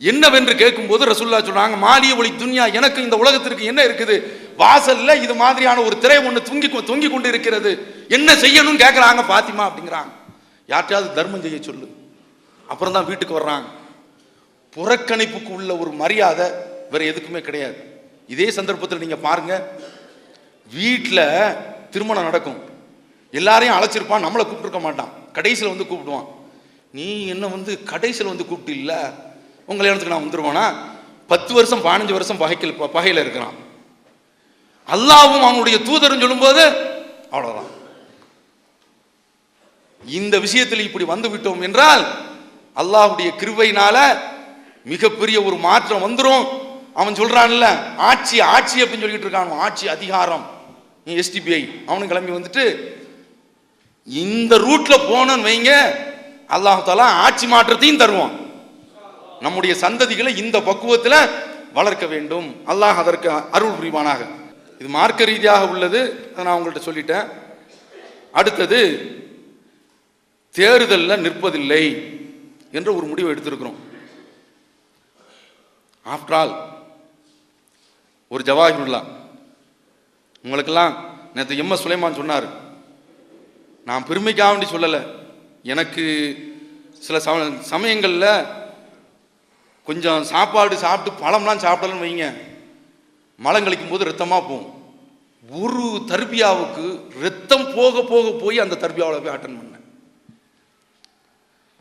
என்னவென்று கேட்கும்போது ரசூல்லா சொல்றாங்க, மாலிய ஒளி துன்யா, எனக்கு இந்த உலகத்திற்கு என்ன இருக்குது, வாசல்ல இது மாதிரியான ஒரு திரை ஒன்று தொங்கி கொண்டு இருக்கிறது, என்ன செய்யணும்னு கேட்குறாங்க ஃபாத்திமா அப்படிங்கிறாங்க. யார்ட்டையாவது தர்மம் செய்ய சொல்லு. அப்புறம் தான் வீட்டுக்கு வர்றாங்க. புறக்கணிப்புக்கு உள்ள ஒரு மரியாதை வேற எதுக்குமே கிடையாது. இதே சந்தர்ப்பத்தில் நீங்க பாருங்க, வீட்டில் திருமணம் நடக்கும், எல்லாரையும் அழைச்சிருப்பான், நம்மளை கூப்பிட்டுருக்க மாட்டான், கடைசியில் வந்து கூப்பிடுவான். நீ என்ன வந்து கடைசியில் வந்து கூப்பிட்டு இல்லை, உங்களை இடத்துக்கு நான் வந்துருவானா? 10 வருஷம் 15 வருஷம் பகையில் இருக்கிறான். அல்லாஹ்வும் அவனுடைய தூதரும் சொல்லும்போது அவ்வளவுதான். இந்த விஷயத்தில் இப்படி வந்து விட்டோம் என்றால் அல்லாஹ்வுடைய கிருபையினால மிகப்பெரிய ஒரு மாற்றம் வந்துடும். அவன் சொல்றான்ல ஆட்சி அப்படின்னு சொல்லிட்டு இருக்கான், ஆட்சி அதிகாரம் STPI, அவனும் கிளம்பி வந்துட்டு இந்த ரூட்ல போனோன்னு வைங்க, அல்லாஹ் தஆலா ஆட்சி மாற்றத்தையும் தருவான். நம்முடைய சந்ததிகளை இந்த பக்குவத்தில் வளர்க்க வேண்டும். அல்லாஹ் அதற்கு அருள் புரிவானாக. இது மார்க்க ரீதியாக உள்ளது, நான் உங்கள்கிட்ட சொல்லிட்டேன். அடுத்தது தேர்தலில் நிற்பதில்லை என்ற ஒரு முடிவை எடுத்திருக்கிறோம். ஆஃப்டர் ஆல் ஒரு ஜவாஹிருல்லா, உங்களுக்கெல்லாம் நேற்று MS சுலைமான் சொன்னார், நான் பெருமைக்காக வேண்டி சொல்லலை, எனக்கு சில சமயங்களில் கொஞ்சம் சாப்பாடு சாப்பிட்டு பழம்லாம் சாப்பிடலன்னு வைங்க, மலம் கழிக்கும் போது ரத்தமாக போகும். ஒரு தர்பியாவுக்கு ரத்தம் போக போக போய் அந்த தர்பியாவில் போய் அட்டன் பண்ணேன்.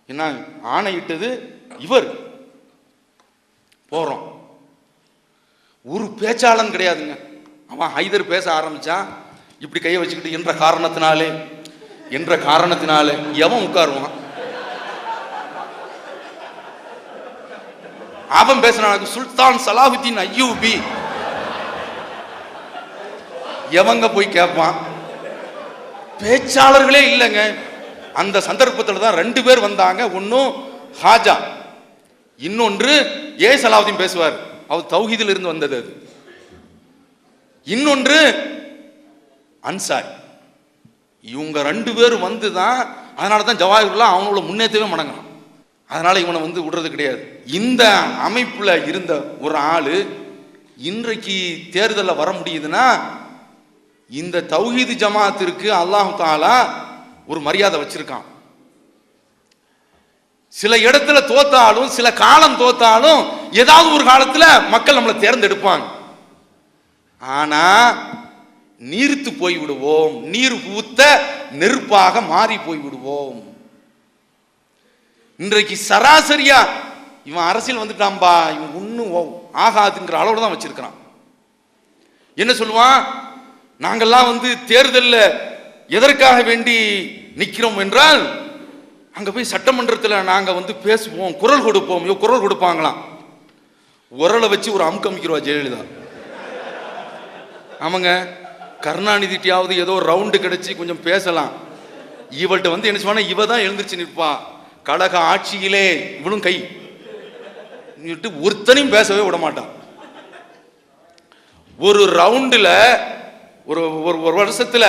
என்ன ஆணையிட்டது இவர், போறோம். ஒரு பேச்சாளன் கிடையாதுங்க. அவன் ஹைதர் பேச ஆரம்பிச்சா இப்படி கையை வச்சுக்கிட்டு என்ற காரணத்தினாலே எவன் உட்காருவான்? அவன் பேசுறான் சுல்தான் சலாஹுத்தீன் அய்யூபி, எவங்க போய் கேட்பான்? பேச்சாளர்களே இல்லைங்க. அந்த சந்தர்ப்பத்தில் தான் 2 பேர் வந்தாங்க. ஒன்னும் ஹாஜா, இன்னொன்று சலாஹுத்தீன் பேசுவார், அவர் தௌஹீதில் இருந்து வந்தது. அது இன்னொன்று அன்சாரி. இவங்க 2 பேரும் வந்துதான், அதனால தான் ஜவாஹிருல்லா அவனோட முன்னேற்றவே மடங்கான். அதனால இவனை வந்து விடுறது கிடையாது. இந்த அமைப்புல இருந்த ஒரு ஆளு இன்றைக்கு தேர்தலில் வர முடியுதுன்னா இந்த தௌஹீது ஜமாத்திற்கு அல்லாஹ் தஆலா ஒரு மரியாதை வச்சிருக்கான். சில இடத்துல தோத்தாலும், சில காலம் தோத்தாலும், ஏதாவது ஒரு காலத்துல மக்கள் நம்மளை தேர்ந்தெடுப்பாங்க. ஆனா நீர்த்து போய் விடுவோம், நீர் ஊத்த நெருப்பாக மாறி போய் விடுவோம். இன்றைக்கு சராசரியா இவன் அரசியல் வந்துட்டான்பா, இவன் ஒன்னும் ஆகாதுங்கிற அளவுல தான் வச்சிருக்கிறான். என்ன சொல்லுவான், நாங்கெல்லாம் தேர்தலில் எதற்காக வேண்டி நிற்கிறோம் என்றால், அங்க போய் சட்டமன்றத்தில் நாங்க பேசுவோம், குரல் கொடுப்போம். குரல் கொடுப்பாங்களாம், உரலை வச்சு ஒரு அமுக்கு அமைக்கிறவா ஜெயலலிதா. ஆமாங்க, கருணாநிதிட்டியாவது ஏதோ ரவுண்டு கிடைச்சி கொஞ்சம் பேசலாம். இவள்கிட்ட என்ன சொன்னா, இவ தான் எழுந்திருச்சு நிற்பா. கழக ஆட்சியிலே இவளும் கை ஒருத்தனையும் பேசவே விட மாட்டான். ஒரு ரவுண்டுல ஒரு வருஷத்துல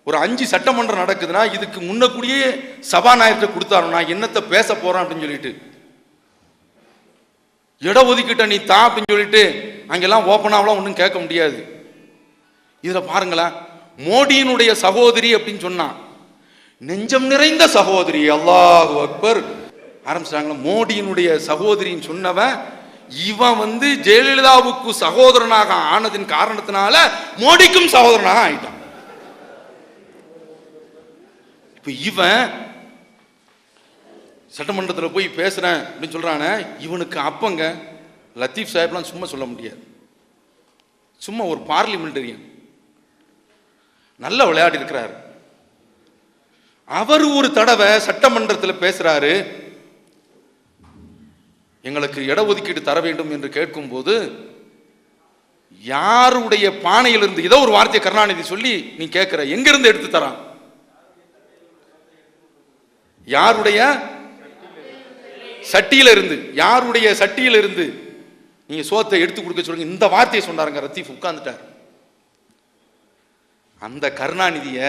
ஒரு 5 சட்டமன்றம் நடக்குதுன்னா, இதுக்கு முன்னக்கூடியே சபாநாயகத்தை கொடுத்தாரு, நான் என்னத்தை பேச போறேன் அப்படின்னு சொல்லிட்டு, இட ஒதுக்கிட்ட நீ தா அப்படின்னு சொல்லிட்டு அங்கெல்லாம் ஓப்பனாவெல்லாம் ஒன்றும் கேட்க முடியாது. இதுல பாருங்களேன், மோடியினுடைய சகோதரி அப்படின்னு சொன்னா, நெஞ்சம் நிறைந்த சகோதரி, அல்லாஹு அக்பர் ஆரம்பிச்சாங்களா. மோடியினுடைய சகோதரின்னு சொன்னவன் இவன் ஜெயலலிதாவுக்கு சகோதரனாக ஆனதின் காரணத்தினால மோடிக்கும் சகோதரனாக ஆயிட்டான். இப்ப இவன் சட்டமன்றத்தில் போய் பேசுறேன் அப்படின்னு சொல்றானே, இவனுக்கு அப்பங்க லத்தீப் சாஹிப்லாம் சும்மா சொல்ல முடியாது. சும்மா ஒரு பார்லிமெண்டரியன், நல்ல விளையாடி இருக்கிறார். அவர் ஒரு தடவை சட்டமன்றத்தில் பேசுறாரு, எங்களுக்கு இடஒதுக்கீடு தர வேண்டும் என்று கேட்கும் போது, யாருடைய பானையிலிருந்து ஏதோ ஒரு வார்த்தையை கருணாநிதி சொல்லி நீ கேட்கிற, எங்கிருந்து எடுத்து தரான்? யாருடைய சட்டியில இருந்து, யாருடைய சட்டியில இருந்து நீங்க சோத்தை எடுத்து கொடுக்க சொல்லுங்க, இந்த வார்த்தையை சொன்னாருங்க. ரத்தீப் உட்கார்ந்துட்டார். அந்த கருணாநிதிய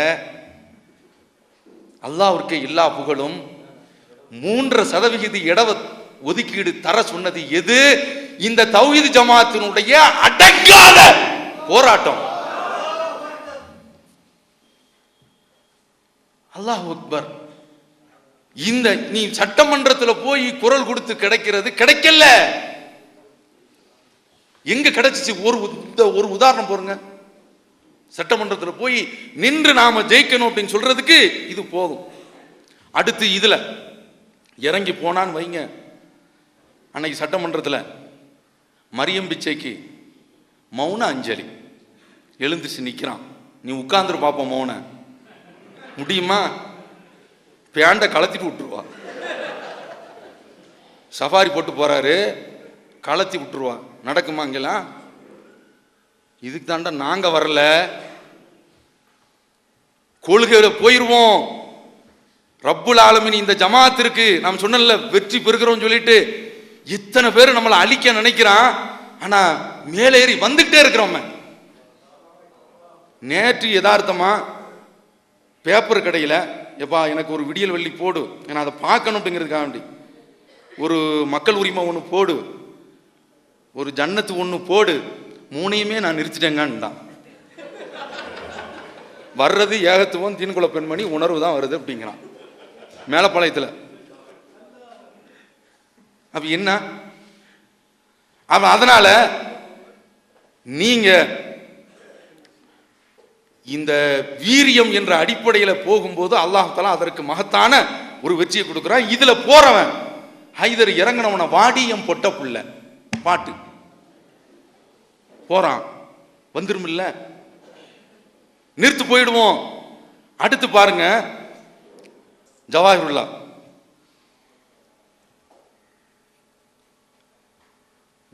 அல்லாஹ்வுக்கு எல்லா புகழும் 3% இட ஒதுக்கீடு தர சொன்னது எது? இந்த தௌஹீத் ஜமாத்தினுடைய அடங்காத போராட்டம். அல்லாஹ் அக்பர். இந்த நீ சட்டமன்றத்தில் போய் குரல் கொடுத்து கிடைக்கிறது கிடைக்கல. எங்க கிடைச்சிச்சு? ஒரு உதாரணம் போருங்க. சட்டமன்றத்தில் போய் நின்று நாம ஜெயிக்கணும் அப்படின்னு சொல்றதுக்கு இது போதும். அடுத்து இதுல இறங்கி போனான்னு வைங்க, அன்னைக்கு சட்டமன்றத்தில் மரியம் பிச்சைக்கு மௌன அஞ்சலி எழுந்துச்சு நிக்கிறான். நீ உட்கார்ந்துரு பாப்போம், மௌன முடியுமா? பேண்ட கலத்திட்டு விட்டுருவா. சஃபாரி போட்டு போறாரு, கலத்தி விட்டுருவா. நடக்குமா அங்கெல்லாம்? இதுக்கு தாண்டா நாங்க வரல, கொள்கையில போயிருவோம். ரப்புல் ஆலமீன் இந்த ஜமாத்திற்கு நாம் சொன்னல வெற்றி பெறுகிறோம் சொல்லிட்டு இத்தனை பேர் நம்மளை அழிக்க நினைக்கிறான். ஆனா மேலேறி வந்துட்டே இருக்கிறோம். நேற்று யதார்த்தமா பேப்பர் கடையில, எப்பா எனக்கு ஒரு விடியல் வெள்ளி போடு, நான் அதை பார்க்கணும் அப்படிங்கிறதுக்காக வேண்டி, ஒரு மக்கள் உரிமை ஒன்று போடு, ஒரு ஜன்னத்து ஒன்று போடு, 3யுமே நான் நிறுத்திட்டேங்கன்னுதான். வர்றது ஏகத்துவம் தீன்குல பெண்மணி உணர்வு தான் வருது அப்படிங்கிறான் மேலப்பாளையத்தில். அப்ப என்ன அவன்? அதனால நீங்க இந்த வீரியம் என்ற அடிப்படையில் போகும்போது அல்லாஹ் தஆலா அதற்கு மகத்தான ஒரு வெற்றியை கொடுக்கிறான். இதுல போறவன் ஹைதர் இறங்கினவன வாடியம் பொட்ட புள்ள பாட்டு போறான், வந்துரும் இல்ல, நிறுத்து போயிடுவோம். அடுத்து பாருங்க, ஜவாஹிருல்லா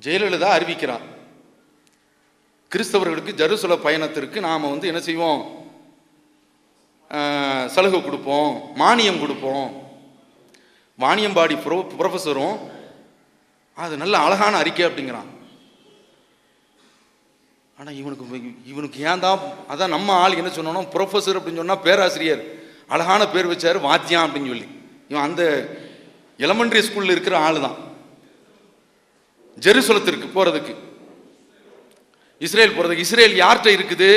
ஜெயலலிதா அறிவிக்கிறார், கிறிஸ்தவர்களுக்கு ஜெருசல பயணத்திற்கு நாம என்ன செய்வோம், சலுகை கொடுப்போம், மானியம் கொடுப்போம். வாணியம்பாடி ப்ரொஃபஸரும் அது நல்ல அழகான அறிக்கை அப்படிங்கிறான். ஆனா இவனுக்கு ஏன் தான், அதான் நம்ம ஆள் என்ன சொன்னோம், ப்ரொஃபஸர் அப்படின்னு சொன்னா பேராசிரியர், அழகான பேர் வச்சாரு வாத்தியான் அப்படின்னு சொல்லி. இவன் அந்த எலமெண்டரி ஸ்கூல்ல இருக்கிற ஆளு தான். ஜெருசலத்திற்கு போறதுக்கு இஸ்ரேல் போறதுக்கு. இஸ்ரேல் யார்கிட்ட இருக்குது?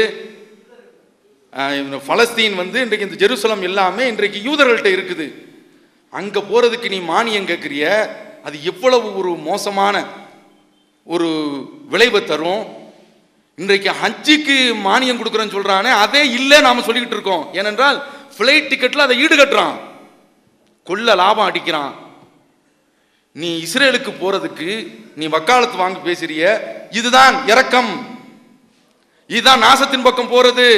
பலஸ்தீன் இன்றைக்கு இந்த ஜெருசலம் எல்லாமே இன்றைக்கு யூதர்கள்ட்ட இருக்குது. அங்க போறதுக்கு நீ மானியம் கேட்கிறிய, அது எவ்வளவு ஒரு மோசமான ஒரு விளைவை தரும். இன்றைக்கு ஹஜ்ஜுக்கு மானியம் கொடுக்குறேன்னு சொல்றானே, அதே இல்லை நாம சொல்லிக்கிட்டு இருக்கோம். ஏனென்றால் பிளைட் டிக்கெட்ல அதை ஈடுகட்டுறான், கொள்ள லாபம் அடிக்கிறான். நீ இஸ்ரேலுக்கு போறதுக்கு நீ வக்காலத்து வாங்கி பேசுறிய, இதுதான் இரக்கம், இதுதான் நாசத்தின் பக்கம் போறது.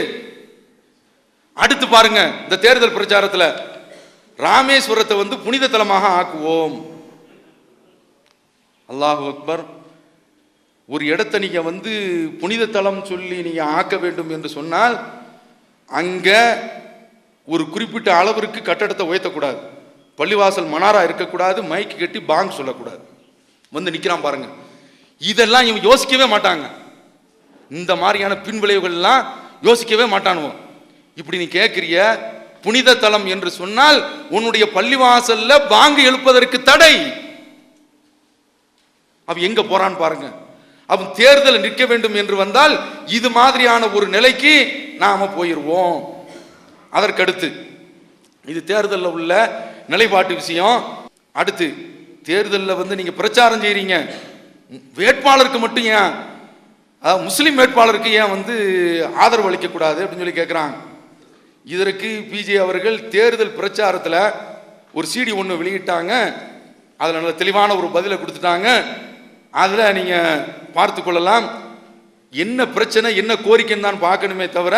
அடுத்து பாருங்க, இந்த தேர்தல் பிரச்சாரத்துல ராமேஸ்வரத்தை புனித தலமாக ஆக்குவோம். அல்லாஹு அக்பர். ஒரு இடத்தை நீங்க புனித தலம் சொல்லி நீங்க ஆக்க வேண்டும் என்று சொன்னால் அங்க ஒரு குறிப்பிட்ட அளவிற்கு கட்டடத்தை உயர்த்தக்கூடாது, பள்ளிவாசல் மனாரா இருக்கக்கூடாது, மைக்கு கட்டி பாங் சொல்லக்கூடாது. நிக்கிறான் பாருங்க. இதெல்லாம் இவன் யோசிக்கவே மாட்டாங்க. இந்த மாதிரியான பின்விளைவுகள்லாம் யோசிக்கவே மாட்டானுவோம். இப்படி நீ கேட்கிறிய புனித தலம் என்று சொன்னால் உன்னுடைய பள்ளிவாசல்ல பாங்கு எழுப்பதற்கு தடை. அவன் எங்க போறான்னு பாருங்க. அவன் தேர்தல் நிற்க வேண்டும் என்று வந்தால் இது மாதிரியான ஒரு நிலைக்கு நாம போயிருவோம். அதற்கடுத்து இது தேர்தலில் உள்ள நிலைப்பாட்டு விஷயம். அடுத்து தேர்தலில் நீங்க பிரச்சாரம் செய்றீங்க, வேட்பாளருக்கு மட்டும் ஏன், முஸ்லிம் வேட்பாளருக்கு ஏன் ஆதரவு அளிக்க கூடாது அப்படின்னு சொல்லி கேட்கிறாங்க. இதற்கு பிஜே அவர்கள் தேர்தல் பிரச்சாரத்தில் ஒரு சிடி ஒன்று வெளியிட்டாங்க. அதில் நல்ல தெளிவான ஒரு பதிலை கொடுத்துட்டாங்க. அதில் நீங்க பார்த்து கொள்ளலாம். என்ன பிரச்சனை, என்ன கோரிக்கைன்னு தான் பார்க்கணுமே தவிர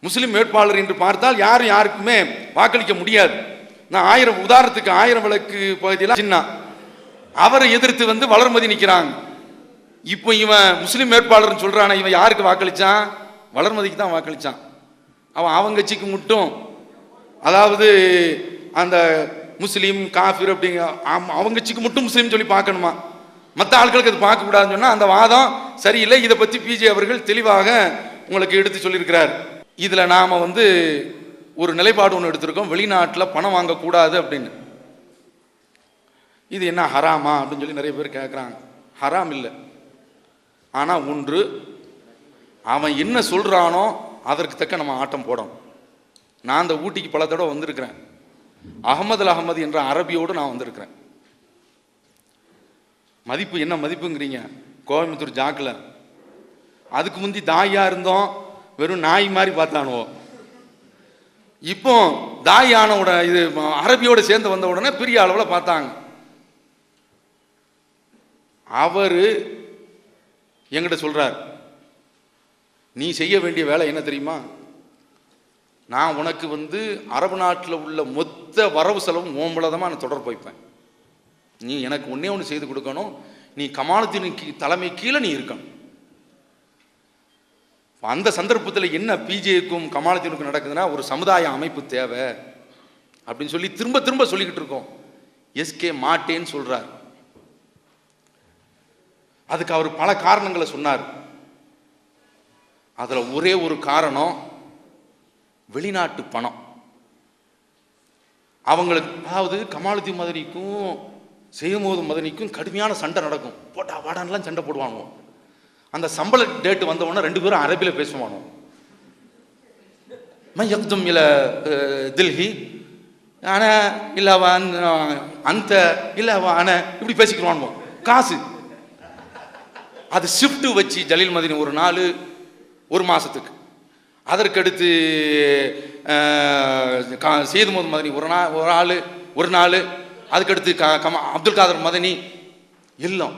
முஸ்லிம் வேட்பாளர் என்று பார்த்தால் யாரும் யாருக்குமே வாக்களிக்க முடியாது. நான் 1000 உதாரணத்துக்கு 1000 விளக்கு பகுதியில் சின்ன அவரை எதிர்த்து வளர்மதி நிற்கிறாங்க. இப்போ இவன் முஸ்லிம் வேட்பாளர் சொல்றான, இவன் யாருக்கு வாக்களிச்சான்? வளர்மதிக்கு தான் வாக்களிச்சான். அவன் அவங்க கட்சிக்கு மட்டும், அதாவது அந்த முஸ்லீம் காஃபிர் அப்படிங்க அவங்க கட்சிக்கு மட்டும் முஸ்லீம் சொல்லி பார்க்கணுமா, மற்ற ஆட்களுக்கு அது பார்க்க கூடாதுன்னு சொன்னா அந்த வாதம் சரியில்லை. இதை பத்தி பிஜே அவர்கள் தெளிவாக உங்களுக்கு எடுத்து சொல்லியிருக்கிறார். இதுல நாம ஒரு நிலைப்பாடு ஒன்று எடுத்திருக்கோம், வெளிநாட்டில் பணம் வாங்கக்கூடாது அப்படின்னு. இது என்ன ஹராமா அப்படின்னு சொல்லி நிறைய பேர் கேட்குறாங்க. ஹராம் இல்லை. ஆனால் ஒன்று, அவன் என்ன சொல்றானோ அதற்கு தக்க நம்ம ஆட்டம் போடணும். நான் அந்த ஊட்டிக்கு பல தடவை வந்திருக்கிறேன். அகமது என்ற அரபியோடு நான் வந்திருக்கிறேன். மதிப்பு என்ன மதிப்புங்கிறீங்க? கோயம்புத்தூர் ஜாக்கில் அதுக்கு முந்தி தாயா இருந்தோம், வெறும் நாய் மாதிரி பார்த்தானுவோம். இப்போ தாயான இது அரபியோடு சேர்ந்து வந்த உடனே பெரிய அளவில் பார்த்தாங்க. அவரு என்கிட்ட சொல்றார், நீ செய்ய வேண்டிய வேலை என்ன தெரியுமா? நான் உனக்கு அரபு நாட்டில் உள்ள மொத்த வரவு செலவும் ஓம்பளதமாக நான் தொடர்பு வைப்பேன். நீ எனக்கு ஒன்னே ஒன்று செய்து கொடுக்கணும், நீ கமாலுத்தீன் தலைமை கீழே நீ இருக்கணும். அந்த சந்தர்ப்பத்தில் என்ன பிஜேக்கும் கமாலுத்தீனுக்கும் நடக்குதுன்னா, ஒரு சமுதாய அமைப்பு தேவை அப்படின்னு சொல்லி திரும்ப திரும்ப சொல்லிக்கிட்டு இருக்கோம். எஸ்கே மாட்டேன்னு சொல்றார். அதுக்கு அவர் பல காரணங்களை சொன்னார். அதுல ஒரே ஒரு காரணம், வெளிநாட்டு பணம். அவங்களுக்கு, அதாவது கமாலுத்தீன் மதனிக்கும் செய்யும்போது மதனிக்கும் கடுமையான சண்டை நடக்கும். போட்டா வாடான்லாம் சண்டை போடுவாங்க. அந்த சம்பள டேட் வந்த உடனே 2 பேரும் அரபியில் பேசுவானோ. மையக்தும் இல தில்ஹி ஆன இல்லவா அந்த இல்லவா ஆன இப்படி பேசிக்கிறானோ. காசு அது ஷிஃப்ட் வச்சு ஜலீல் மதனி ஒரு நாள், ஒரு மாசத்துக்கு. அதற்கடுத்து செய்து முகமது மதனி ஒரு நாள். அதுக்கடுத்து அப்துல் காதர் மதனி எல்லாம்.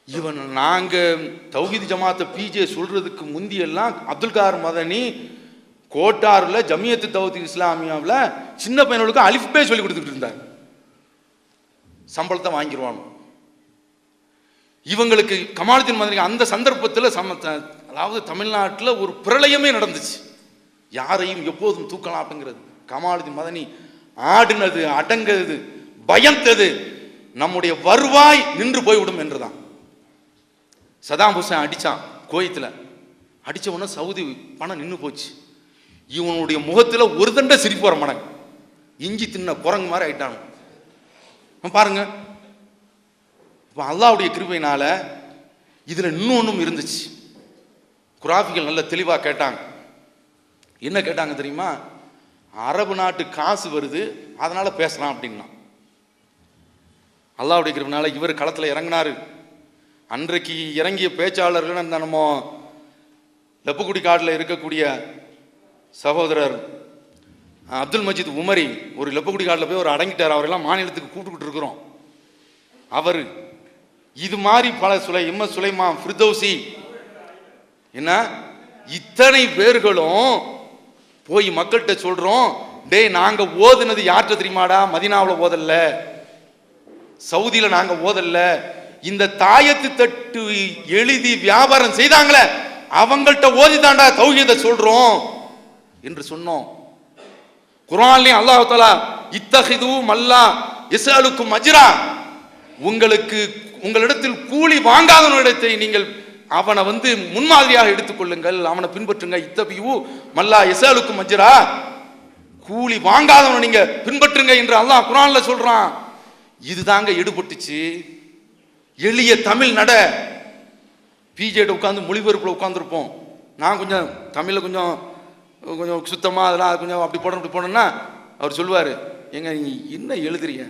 இவன் நாங்க தௌஹீத் ஜமாத்தை பிஜே சொல்றதுக்கு முந்தியெல்லாம் அப்துல் காதர் மதனி கோட்டார்ல ஜமியத்து தௌஹீத் இஸ்லாமியாவில் சின்ன பையனுக்கு அலிஃபே சொல்லி கொடுத்துட்டு இருந்தார். சம்பளத்தை வாங்கிடுவான். இவங்களுக்கு கமாலுத்தீன் மதனி அந்த சந்தர்ப்பத்தில் அதாவது தமிழ்நாட்டில் ஒரு பிரளயமே நடந்துச்சு. யாரையும் எப்போதும் தூக்கலாம் அப்படிங்கிறது. கமாலுத்தீன் மதனி ஆடினது, அடங்கிறது, பயந்தது, நம்முடைய வருவாய் நின்று போய்விடும் என்றுதான். சதாம் ஹுசைன் அடிச்சான் கோயத்தில். அடிச்ச உடனே சவுதி பணம் நின்று போச்சு. இவனுடைய முகத்தில் ஒரு தண்டை சிரிப்பு வர மடங்கு. இஞ்சி தின்ன குரங்கு மாதிரி ஆயிட்டான் பாருங்க. இப்போ அல்லாஹ்வுடைய கிருபையினால இதுல இன்னொன்னும் இருந்துச்சு. குராஃபிகள் நல்ல தெளிவா கேட்டாங்க. என்ன கேட்டாங்க தெரியுமா? அரபு நாட்டு காசு வருது, அதனால பேசலாம் அப்படின்னா. அல்லாஹ்வுடைய கிருபையினால இவர் களத்துல இறங்கினாரு. அன்றைக்கு இறங்கிய பேச்சாளர்கள் அந்த நம்ம லப்புக்குடி காட்டில் இருக்கக்கூடிய சகோதரர் அப்துல் மஜீத் உமரி ஒரு லப்புக்குடி காட்டில் போய் ஒரு அடங்கிட்டார். அவரெல்லாம் மாநிலத்துக்கு கூப்பிட்டுக்கிட்டு இருக்கிறோம். அவர் இது மாதிரி பல சுலைமா ஃபிர்தௌசி என்ன இத்தனை பேர்களும் போய் மக்கள்கிட்ட சொல்றோம், டேய் நாங்க ஓதுனது யார்கிட்ட தெரியுமாடா? மதீனாவில் ஓதல்ல, சவுதியில நாங்க ஓதல்ல, இந்த தாயத்து தட்டு எழுதி வியாபாரம் செய்தாங்களே அவங்கள்ட்ட ஓதிதாண்டா தௌஹீத சொல்றோம் என்று சொன்னோம். குர்ஆன்லயும் அல்லாஹ் தஆலா இத்தஹிது மல்லா யஸ்அலுக்கும் அஜ்ரா, உங்களிடத்தில் கூலி வாங்காதவனிடத்தை நீங்கள் அவனை முன்மாதிரியாக எடுத்துக்கொள்ளுங்கள், அவனை பின்பற்றுங்க. இத்தபியு மல்லா யஸ்அலுக்கும் அஜ்ரா, கூலி வாங்காதவனை நீங்க பின்பற்றுங்க என்று அல்லாஹ் குர்ஆன்ல சொல்றான். இதுதாங்க எடுபட்டுச்சு. எளிய தமிழ் நட. பிஜேட உட்காந்து மொழிபெயர்ப்புல உட்காந்துருப்போம். நான் கொஞ்சம் தமிழ்ல கொஞ்சம் கொஞ்சம் சுத்தமா அதெல்லாம் கொஞ்சம் அப்படி போடணும்னா அவர் சொல்லுவாரு, எங்க நீ என்ன எழுதுறீங்க?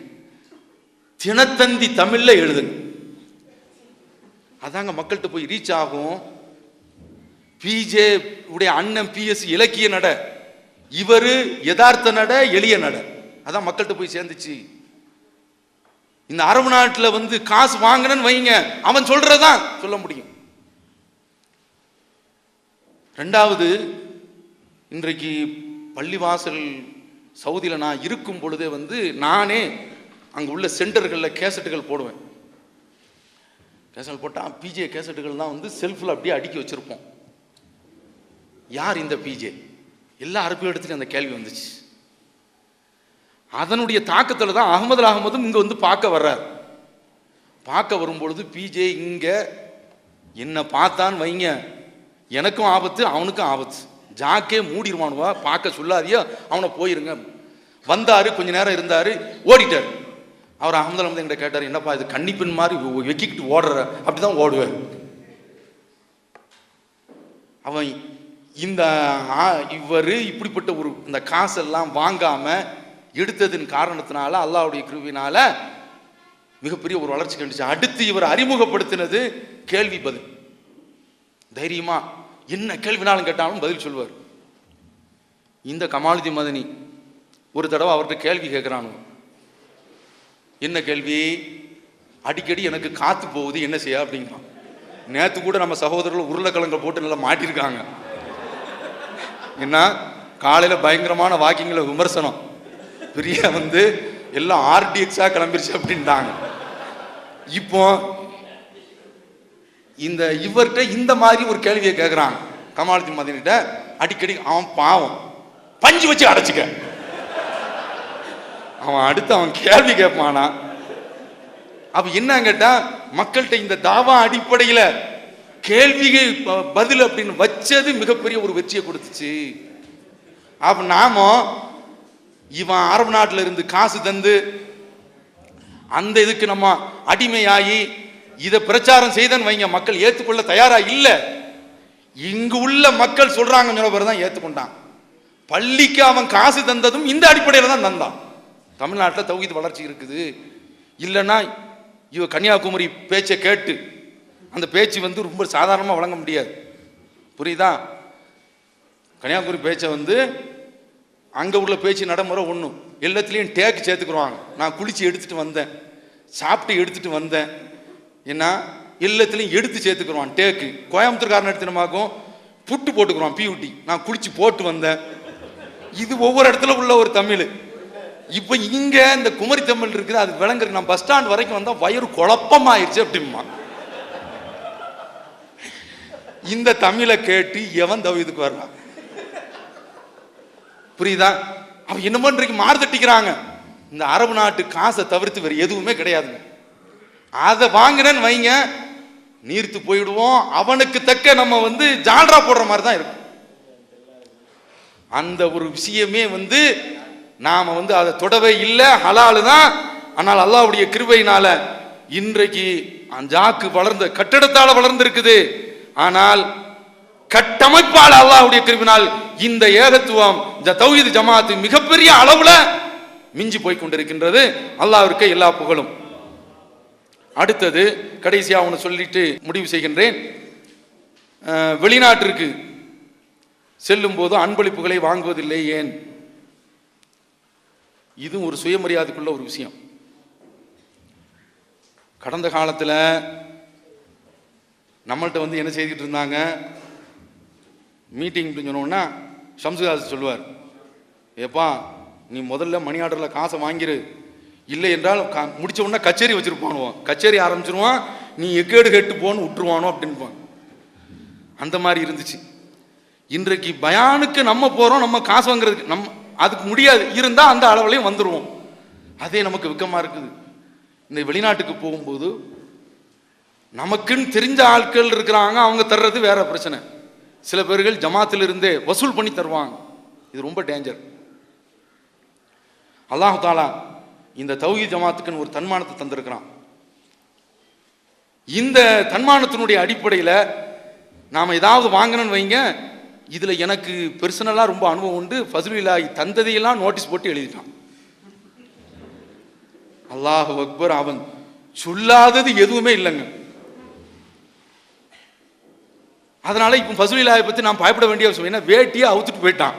தினத்தந்தி தமிழ்ல எழுதுங்க. அதாங்க மக்கள்கிட்ட போய் ரீச் ஆகும். பிஜே உடைய அண்ணன் பிஎஸ் இலக்கிய நட, இவரு யதார்த்த நட, எளிய நட. அதான் மக்கள்கிட்ட போய் சேர்ந்துச்சு. இந்த அரபு நாட்டில் காசு வாங்கினன்னு வைங்க, அவன் சொல்றதான் சொல்ல முடியும். ரெண்டாவது, இன்றைக்கு பள்ளிவாசல் சவுதியில் நான் இருக்கும் பொழுதே நானே அங்கே உள்ள சென்டர்களில் கேசட்டுகள் போடுவேன். கேசட் போட்டால் பிஜே கேசட்டுகள் தான் செல்ஃபில் அப்படியே அடுக்கி வச்சிருப்போம். யார் இந்த பிஜே? எல்லா அரபு இடத்துலையும் அந்த கேள்வி வந்துச்சு. அதனுடைய தாக்கத்தில் தான் அகமதும் இங்கே பார்க்க வர்றார். பார்க்க வரும்பொழுது பிஜே இங்கே என்ன பார்த்தான்னு வைங்க, எனக்கும் ஆபத்து அவனுக்கும் ஆபத்து. ஜாக்கே மூடிடுவானுவா, பார்க்க சொல்லாதியோ, அவனை போயிருங்க. வந்தாரு, கொஞ்ச நேரம் இருந்தாரு, ஓடிட்டார். அவர் அகமது என்கிட்ட கேட்டார், என்னப்பா இது கன்னிப்பின் மாதிரி வெக்கிக்கிட்டு ஓடுற? அப்படிதான் ஓடுவார். அவன் இவர் இப்படிப்பட்ட இந்த காசெல்லாம் வாங்காம எடுத்ததின் காரணத்தினால அல்லாஹ்வுடைய கிருபையினால மிகப்பெரிய ஒரு வளர்ச்சி கண்டுச்சு. அடுத்து இவர் அறிமுகப்படுத்தினது கேள்வி பதில். தைரியமா என்ன கேள்வினாலும் கேட்டாலும் பதில் சொல்லுவார். இந்த கமாலுதீன் மதனி ஒரு தடவை அவர்கிட்ட கேள்வி கேட்கிறானு. என்ன கேள்வி? அடிக்கடி எனக்கு காத்து போகுது, என்ன செய்ய அப்படிங்கிறான். நேற்று கூட நம்ம சகோதரர்கள் உருளைக்கிழங்க போட்டு நல்லா மாட்டிருக்காங்க. என்ன காலையில பயங்கரமான வாக்கிங்ல விமர்சனம், பெரிய எல்லாம் ஆர்டிஎக்ஸா கிளம்பிருச்சு அப்படின்ட்டாங்க. இப்போ இந்த இவர்கிட்ட இந்த மாதிரி ஒரு கேள்வியை கேட்கிறாங்க கமாலுதீன் மதனிட்ட. அடிக்கடி அவன் பாவம் பஞ்சு வச்சு அடைச்சிக்க, அவன் அடுத்து அவன் கேள்வி கேட்பானா? அப்ப என்ன கேட்டா, மக்கள்கிட்ட இந்த தாவா அடிப்படையில கேள்விகள் பதில் அப்படின்னு வச்சது மிகப்பெரிய ஒரு வெற்றியை கொடுத்துச்சு. அப்ப நாம இவன் அரபு நாட்டில் இருந்து காசு தந்து அந்த இதுக்கு நம்ம அடிமையாகி இதை பிரச்சாரம் செய்தன்னு வைங்க, மக்கள் ஏற்றுக்கொள்ள தயாரா இல்லை. இங்கு உள்ள மக்கள் சொல்றாங்க தான் ஏற்றுக்கொண்டான். பள்ளிக்கு அவன் காசு தந்ததும் இந்த அடிப்படையில் தான் தந்தான். தமிழ்நாட்டில் தௌஹீத் வளர்ச்சி இருக்குது. இல்லைன்னா இவ கன்னியாகுமரி பேச்சை கேட்டு அந்த பேச்சு ரொம்ப சாதாரணமாக வழங்க முடியாது. புரியுதா? கன்னியாகுமரி பேச்சை அங்கே உள்ள பேச்சு நடைமுறை ஒன்றும் எல்லாத்துலேயும் டேக்கு சேர்த்துக்குருவாங்க. நான் குளிச்சு எடுத்துட்டு வந்தேன், சாப்பிட்டு எடுத்துட்டு வந்தேன், ஏன்னா எல்லாத்துலேயும் எடுத்து சேர்த்துக்குருவான் டேக்கு. கோயம்புத்தூர்காரன் எடுத்துனமாக்கும் புட்டு போட்டுக்குருவான் பியூட்டி, நான் குளிச்சு போட்டு வந்தேன். இது ஒவ்வொரு இடத்துல உள்ள ஒரு தமிழ். இப்போ இங்கே இந்த குமரி தமிழ் இருக்குது, அது விளங்குறது. நான் பஸ் ஸ்டாண்ட் வரைக்கும் வந்தால் வயிறு குழப்பமாயிருச்சு அப்படிமா. இந்த தமிழை கேட்டு எவன் தௌஹீதுக்கு வரலாம்? புரியுதா? அவன் என்ன பண்றீங்க மாறுதட்டிக்கிறாங்க. இந்த அரபு நாட்டு காசை தவிர்த்து வேறு எதுவுமே கிடையாதுங்க. அதை வாங்கினேன்னு வைங்க, நீர்த்து போயிடுவோம். அவனுக்கு தக்க நம்ம ஜால்ரா போடுற மாதிரி தான் இருக்கும். அந்த ஒரு விஷயமே நாம அதை தொடவே இல்லை, ஹலாலு தான். ஆனால் அல்லாஹ்வுடைய கிருபையினால இன்றைக்கு ஜாக்கு வளர்ந்த கட்டடத்தால வளர்ந்திருக்குது. ஆனால் கட்டமைப்பால் அல்லாஹ்வுடைய கிருபையினால் இந்த ஏகத்துவம், இந்த தௌஹீத் ஜமாத் மிகப்பெரிய அளவுல மிஞ்சி போய் கொண்டிருக்கின்றது. அல்லாஹ்விற்கு எல்லா புகழும். அடுத்தது கடைசியா ஒன்று சொல்லிட்டு முடிவு செய்கின்றேன். வெளிநாட்டிற்கு செல்லும் போது அன்பளிப்புகளை வாங்குவதில்லை ஏன்? இது ஒரு சுயமரியாதைக்குள்ள ஒரு விஷயம். கடந்த காலத்தில் நம்மள்கிட்ட வந்து என்ன செய்துட்டு இருந்தாங்க, மீட்டிங் சொன்னோன்னா ஷம்சுதாஸ் சொல்லுவார், ஏப்பா நீ முதல்ல மணி ஆர்டரில் காசை வாங்கிரு, இல்லை என்றால் முடிச்ச உடனே கச்சேரி வச்சிருப்பானுவான், கச்சேரி ஆரம்பிச்சிருவான், நீ எக்கேடு கேட்டு போன்னு விட்டுருவானோ அப்படின்பான். அந்த மாதிரி இருந்துச்சு. இன்றைக்கு பயானுக்கு நம்ம போகிறோம், நம்ம காசு வாங்குறதுக்கு அதுக்கு முடியாது, இருந்தால் அந்த அளவுலையும் வந்துடுவோம். அதே நமக்கு வெக்கமாக இருக்குது. இந்த வெளிநாட்டுக்கு போகும்போது நமக்குன்னு தெரிஞ்ச ஆட்கள் இருக்கிறாங்க, அவங்க தர்றது வேற பிரச்சனை. சில பேர்கள் ஜமாத்தில் இருந்தே வசூல் பண்ணி தருவாங்க. இது ரொம்ப டேஞ்சர். அல்லாஹ் தாலா இந்த தௌஹீத் ஜமாத்துக்குன்னு ஒரு தன்மானத்தை தந்திருக்கிறான். இந்த தன்மானத்தினுடைய அடிப்படையில் நாம் ஏதாவது வாங்கணும்னு வைங்க, இதில் எனக்கு பெர்சனலாக ரொம்ப அனுபவம் உண்டு. ஃபஸ்லுல்லாஹி தந்ததையெல்லாம் நோட்டீஸ் போட்டு எழுதிட்டான். அல்லாஹ் அக்பர், அவன் சொல்லாதது எதுவுமே இல்லைங்க. அதனால இப்போ ஃபஸ்லுல்லாஹை பற்றி நான் பயப்பட வேண்டிய அவசியம் என்ன, வேட்டியை அவுத்துட்டு போயிட்டான்.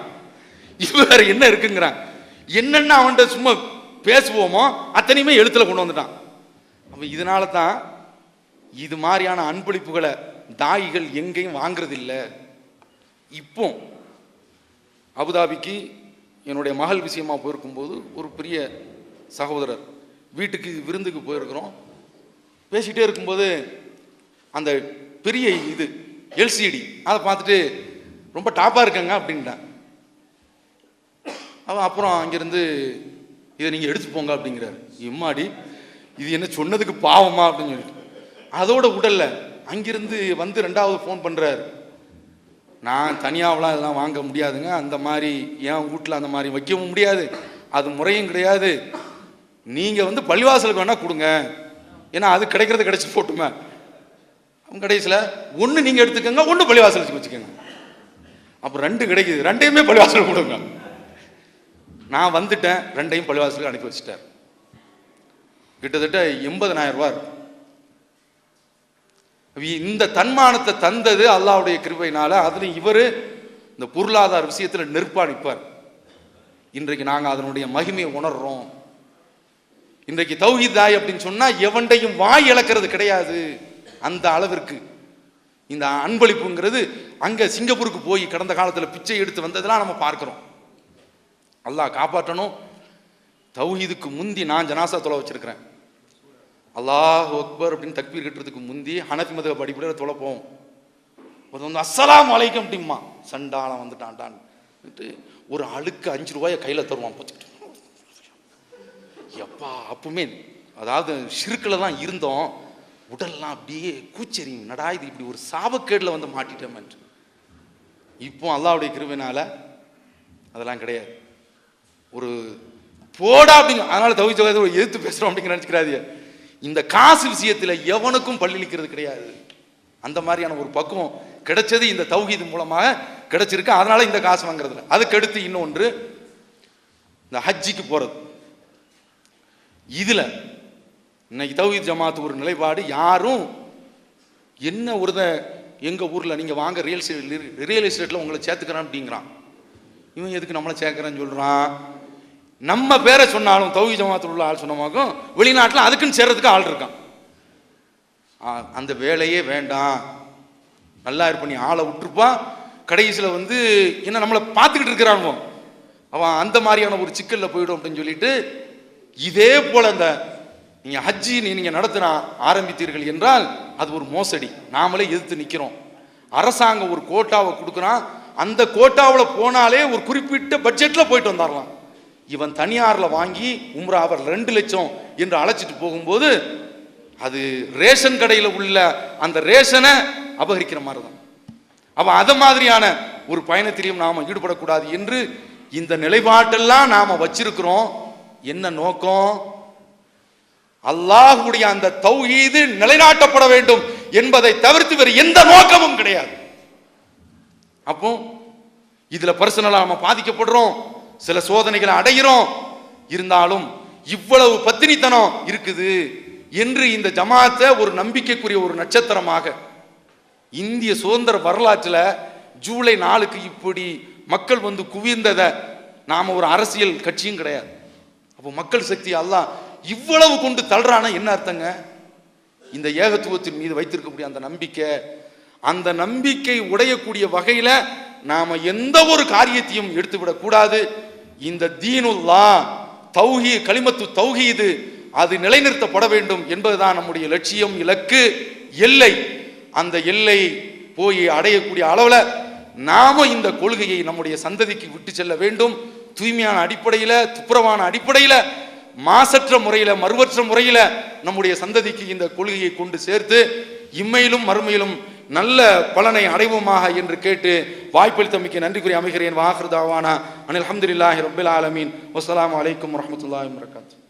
இது வேற என்ன இருக்குங்கிறான். என்னென்ன அவன்கிட்ட சும்மா பேசுவோமோ அத்தனையுமே எழுத்துல கொண்டு வந்துட்டான். அப்போ இதனால தான் இது மாதிரியான அன்பளிப்புகளை தாயிகள் எங்கேயும் வாங்குறது இல்லை. இப்போ அபுதாபிக்கு என்னுடைய மகள் விஷயமா போயிருக்கும்போது ஒரு பெரிய சகோதரர் வீட்டுக்கு விருந்துக்கு போயிருக்கிறோம். பேசிகிட்டே இருக்கும்போது அந்த பெரிய இது எல்சிடி அதை பார்த்துட்டு ரொம்ப டாப்பாக இருக்காங்க அப்படின்ட்டான். அவன் அப்புறம் அங்கேருந்து இதை நீங்கள் எடுத்து போங்க அப்படிங்கிறாரு. எம்மாடி இது என்ன சொன்னதுக்கு பாவமா அப்படின்னு சொல்லிட்டு அதோட உடல்ல அங்கிருந்து வந்து 2வது ஃபோன் பண்ணுறாரு. நான் தனியாவெலாம் இதெல்லாம் வாங்க முடியாதுங்க, அந்த மாதிரி என் வீட்டில் அந்த மாதிரி வைக்கவும் முடியாது, அது முறையும் கிடையாது. நீங்கள் வந்து பள்ளிவாசலுக்கு வேணால் கொடுங்க, ஏன்னா அது கிடைக்கிறது கிடைச்சி போட்டுமே. அவங்க கடைசியில் ஒன்று நீங்கள் எடுத்துக்கோங்க, ஒன்று பள்ளிவாசலுக்கு வச்சுக்கோங்க. அப்போ 2 கிடைக்குது, 2யுமே பள்ளிவாசலுக்கு கொடுங்க. நான் வந்துட்டேன், 2யும் பள்ளிவாசலுக்கு அனுப்பி வச்சுட்டார். கிட்டத்தட்ட 80,000 ரூபா. இந்த தன்மானத்தை தந்தது அல்லாஹ்வுடைய கிருபையினால. அதுல இவர் இந்த பொருளாதார விஷயத்தில் நெருப்பா நிற்பார். இன்றைக்கு நாங்கள் அதனுடைய மகிமையை உணர்றோம். இன்றைக்கு தௌஹீத் தாய் அப்படின்னு சொன்னா எவண்டையும் வாய் இழக்கிறது கிடையாது. அந்த அளவிற்கு இந்த அன்பளிப்புங்கிறது அங்க சிங்கப்பூருக்கு போய் கடந்த காலத்தில் பிச்சை எடுத்து வந்ததெல்லாம் நம்ம பார்க்கிறோம். அல்லாஹ் காப்பாற்றணும். தௌஹீதுக்கு முந்தி நான் ஜனாசா தொலை வச்சிருக்கிறேன். அல்லாஹ் அக்பர் அப்படின்னு தக்பீர் கட்டுறதுக்கு முந்தி ஹனஃபி மதஹப் அடிப்படையில் தொலைப்போம். வந்து அஸ்ஸலாமு அலைக்கும் அப்படிமா சண்டாலம் வந்துட்டான்டான்னு ஒரு ஆளுக்கு 5 ரூபாயை கையில் தருவான். எப்பா அப்பவுமே அதாவது ஷிர்கில் தான் இருந்தோம், உடல்லாம் அப்படியே கூச்செறியும், நடா இது இப்படி ஒரு சாபக்கேடில் வந்து மாட்டிட்டோம் என்று. இப்போ அல்லாஹ்வுடைய கிருபையினால அதெல்லாம் கிடையாது. ஒரு போடா அப்படிங்க. அதனால தௌஹீத் ஜமாத்தை எதிர்த்து பேசுகிறோம் அப்படிங்கிற நினச்சிக்கிறாதீங்க. இந்த காசு விஷயத்தில் எவனுக்கும் பள்ளிக்கிறது கிடையாது. அந்த மாதிரியான ஒரு பக்குவம் கிடைச்சது இந்த தௌஹீத் மூலமாக கிடைச்சிருக்கு. அதனால இந்த காசு வாங்குறதுல. அதுக்கடுத்து இன்னொன்று இந்த ஹஜ்ஜிக்கு போகிறது. இதில் இன்னைக்கு தௌஹீத் ஜமாத் ஒரு நிலைப்பாடு, யாரும் என்ன எங்கள் ஊரில் நீங்கள் வாங்க ரியல் எஸ்டேட்டில் உங்களை சேர்த்துக்கிறேன் அப்படிங்கிறான். இவன் எதுக்கு நம்மளை சேர்க்குறேன்னு சொல்கிறான். நம்ம பேரை சொன்னாலும் தௌஹீத் ஜமாத்தில் உள்ள ஆள் சொன்னமாக்கும் வெளிநாட்டில் அதுக்குன்னு சேர்றதுக்கு ஆள் இருக்கான். அந்த வேலையே வேண்டாம், நல்லா இருப்ப, நீ ஆளை விட்டுருப்பா. கடைசியில் வந்து என்ன நம்மளை பார்த்துக்கிட்டு இருக்கிறானுவோ, அவன் அந்த மாதிரியான ஒரு சிக்கலில் போயிடும் அப்படின்னு சொல்லிட்டு, இதே போல் அந்த நீங்கள் ஹஜ்ஜி நீங்கள் நடத்தின ஆரம்பித்தீர்கள் என்றால் அது ஒரு மோசடி. நாமளே எதிர்த்து நிற்கிறோம். அரசாங்கம் ஒரு கோட்டாவை கொடுக்குறான், அந்த கோட்டாவில் போனாலே ஒரு குறிப்பிட்ட பட்ஜெட்டில் போயிட்டு வந்துடலாம். இவன் தனியாரில் வாங்கி உம்ராவை 2 லட்சம் என்று அழைச்சிட்டு போகும்போது அது ரேஷன் கடையில் உள்ள அந்த ரேஷனை அபகரிக்கிற மாதிரி தான். அப்போ அதை மாதிரியான ஒரு பயணத்திலையும் நாம் ஈடுபடக்கூடாது என்று இந்த நிலைப்பாட்டெல்லாம் நாம் வச்சிருக்கிறோம். என்ன நோக்கம்? அல்லாஹ்வுடைய அந்த தௌஹீது நிலைநாட்டப்பட வேண்டும் என்பதை தவிர்த்து வேறு எந்த நோக்கமும் கிடையாது. அப்போ இதுல பர்சனலா நம்ம பாதிக்கப்படுறோம், சில சோதனைகளை அடைகிறோம். இருந்தாலும் இவ்வளவு பத்தினித்தனம் இருக்குது என்று இந்த ஜமாத்தை ஒரு நம்பிக்கைக்குரிய ஒரு நட்சத்திரமாக இந்திய சுதந்திர வரலாற்றில் ஜூலை 4க்கு இப்படி மக்கள் வந்து குவிந்ததை நாம ஒரு அரசியல் கட்சியும் கிடையாது. அப்போ மக்கள் சக்தி அல்லாஹ் இவ்வளவு கொண்டு தள்ளுறான என்ன அர்த்தங்க? இந்த ஏகத்துவத்தின் மீது வைத்திருக்கக்கூடிய அந்த நம்பிக்கை உடையக்கூடிய வகையில நாம எந்த ஒரு காரியத்தையும் எடுத்துவிடக் கூடாது. இந்த தீனுல்லா கலிமத்து தௌஹீது அது நிலைநிறுத்தப்பட வேண்டும் என்பதுதான் நம்முடைய லட்சியம், இலக்கு, எல்லை. அந்த எல்லை போய் அடையக்கூடிய அளவுல நாம இந்த கொள்கையை நம்முடைய சந்ததிக்கு விட்டு செல்ல வேண்டும். தூய்மையான அடிப்படையில, துப்புரவான அடிப்படையில, மாசற்ற முறையில, மறுவற்ற முறையில நம்முடைய சந்ததிக்கு இந்த கொள்கையை கொண்டு சேர்த்து இம்மையிலும் மறுமையிலும் நல்ல பலனை அடைவோமாக என்று கேட்டு வாய்ப்பளித்தமைக்கு நன்றி கூறி அமைகிறேன். வாஹிர் தாவானா அனில் அல்ஹம்துலில்லாஹி ரப்பில் ஆலமீன். வஸ்ஸலாமு அலைக்கும் வரஹ்மத்துல்லாஹி வபரகாத்துஹு.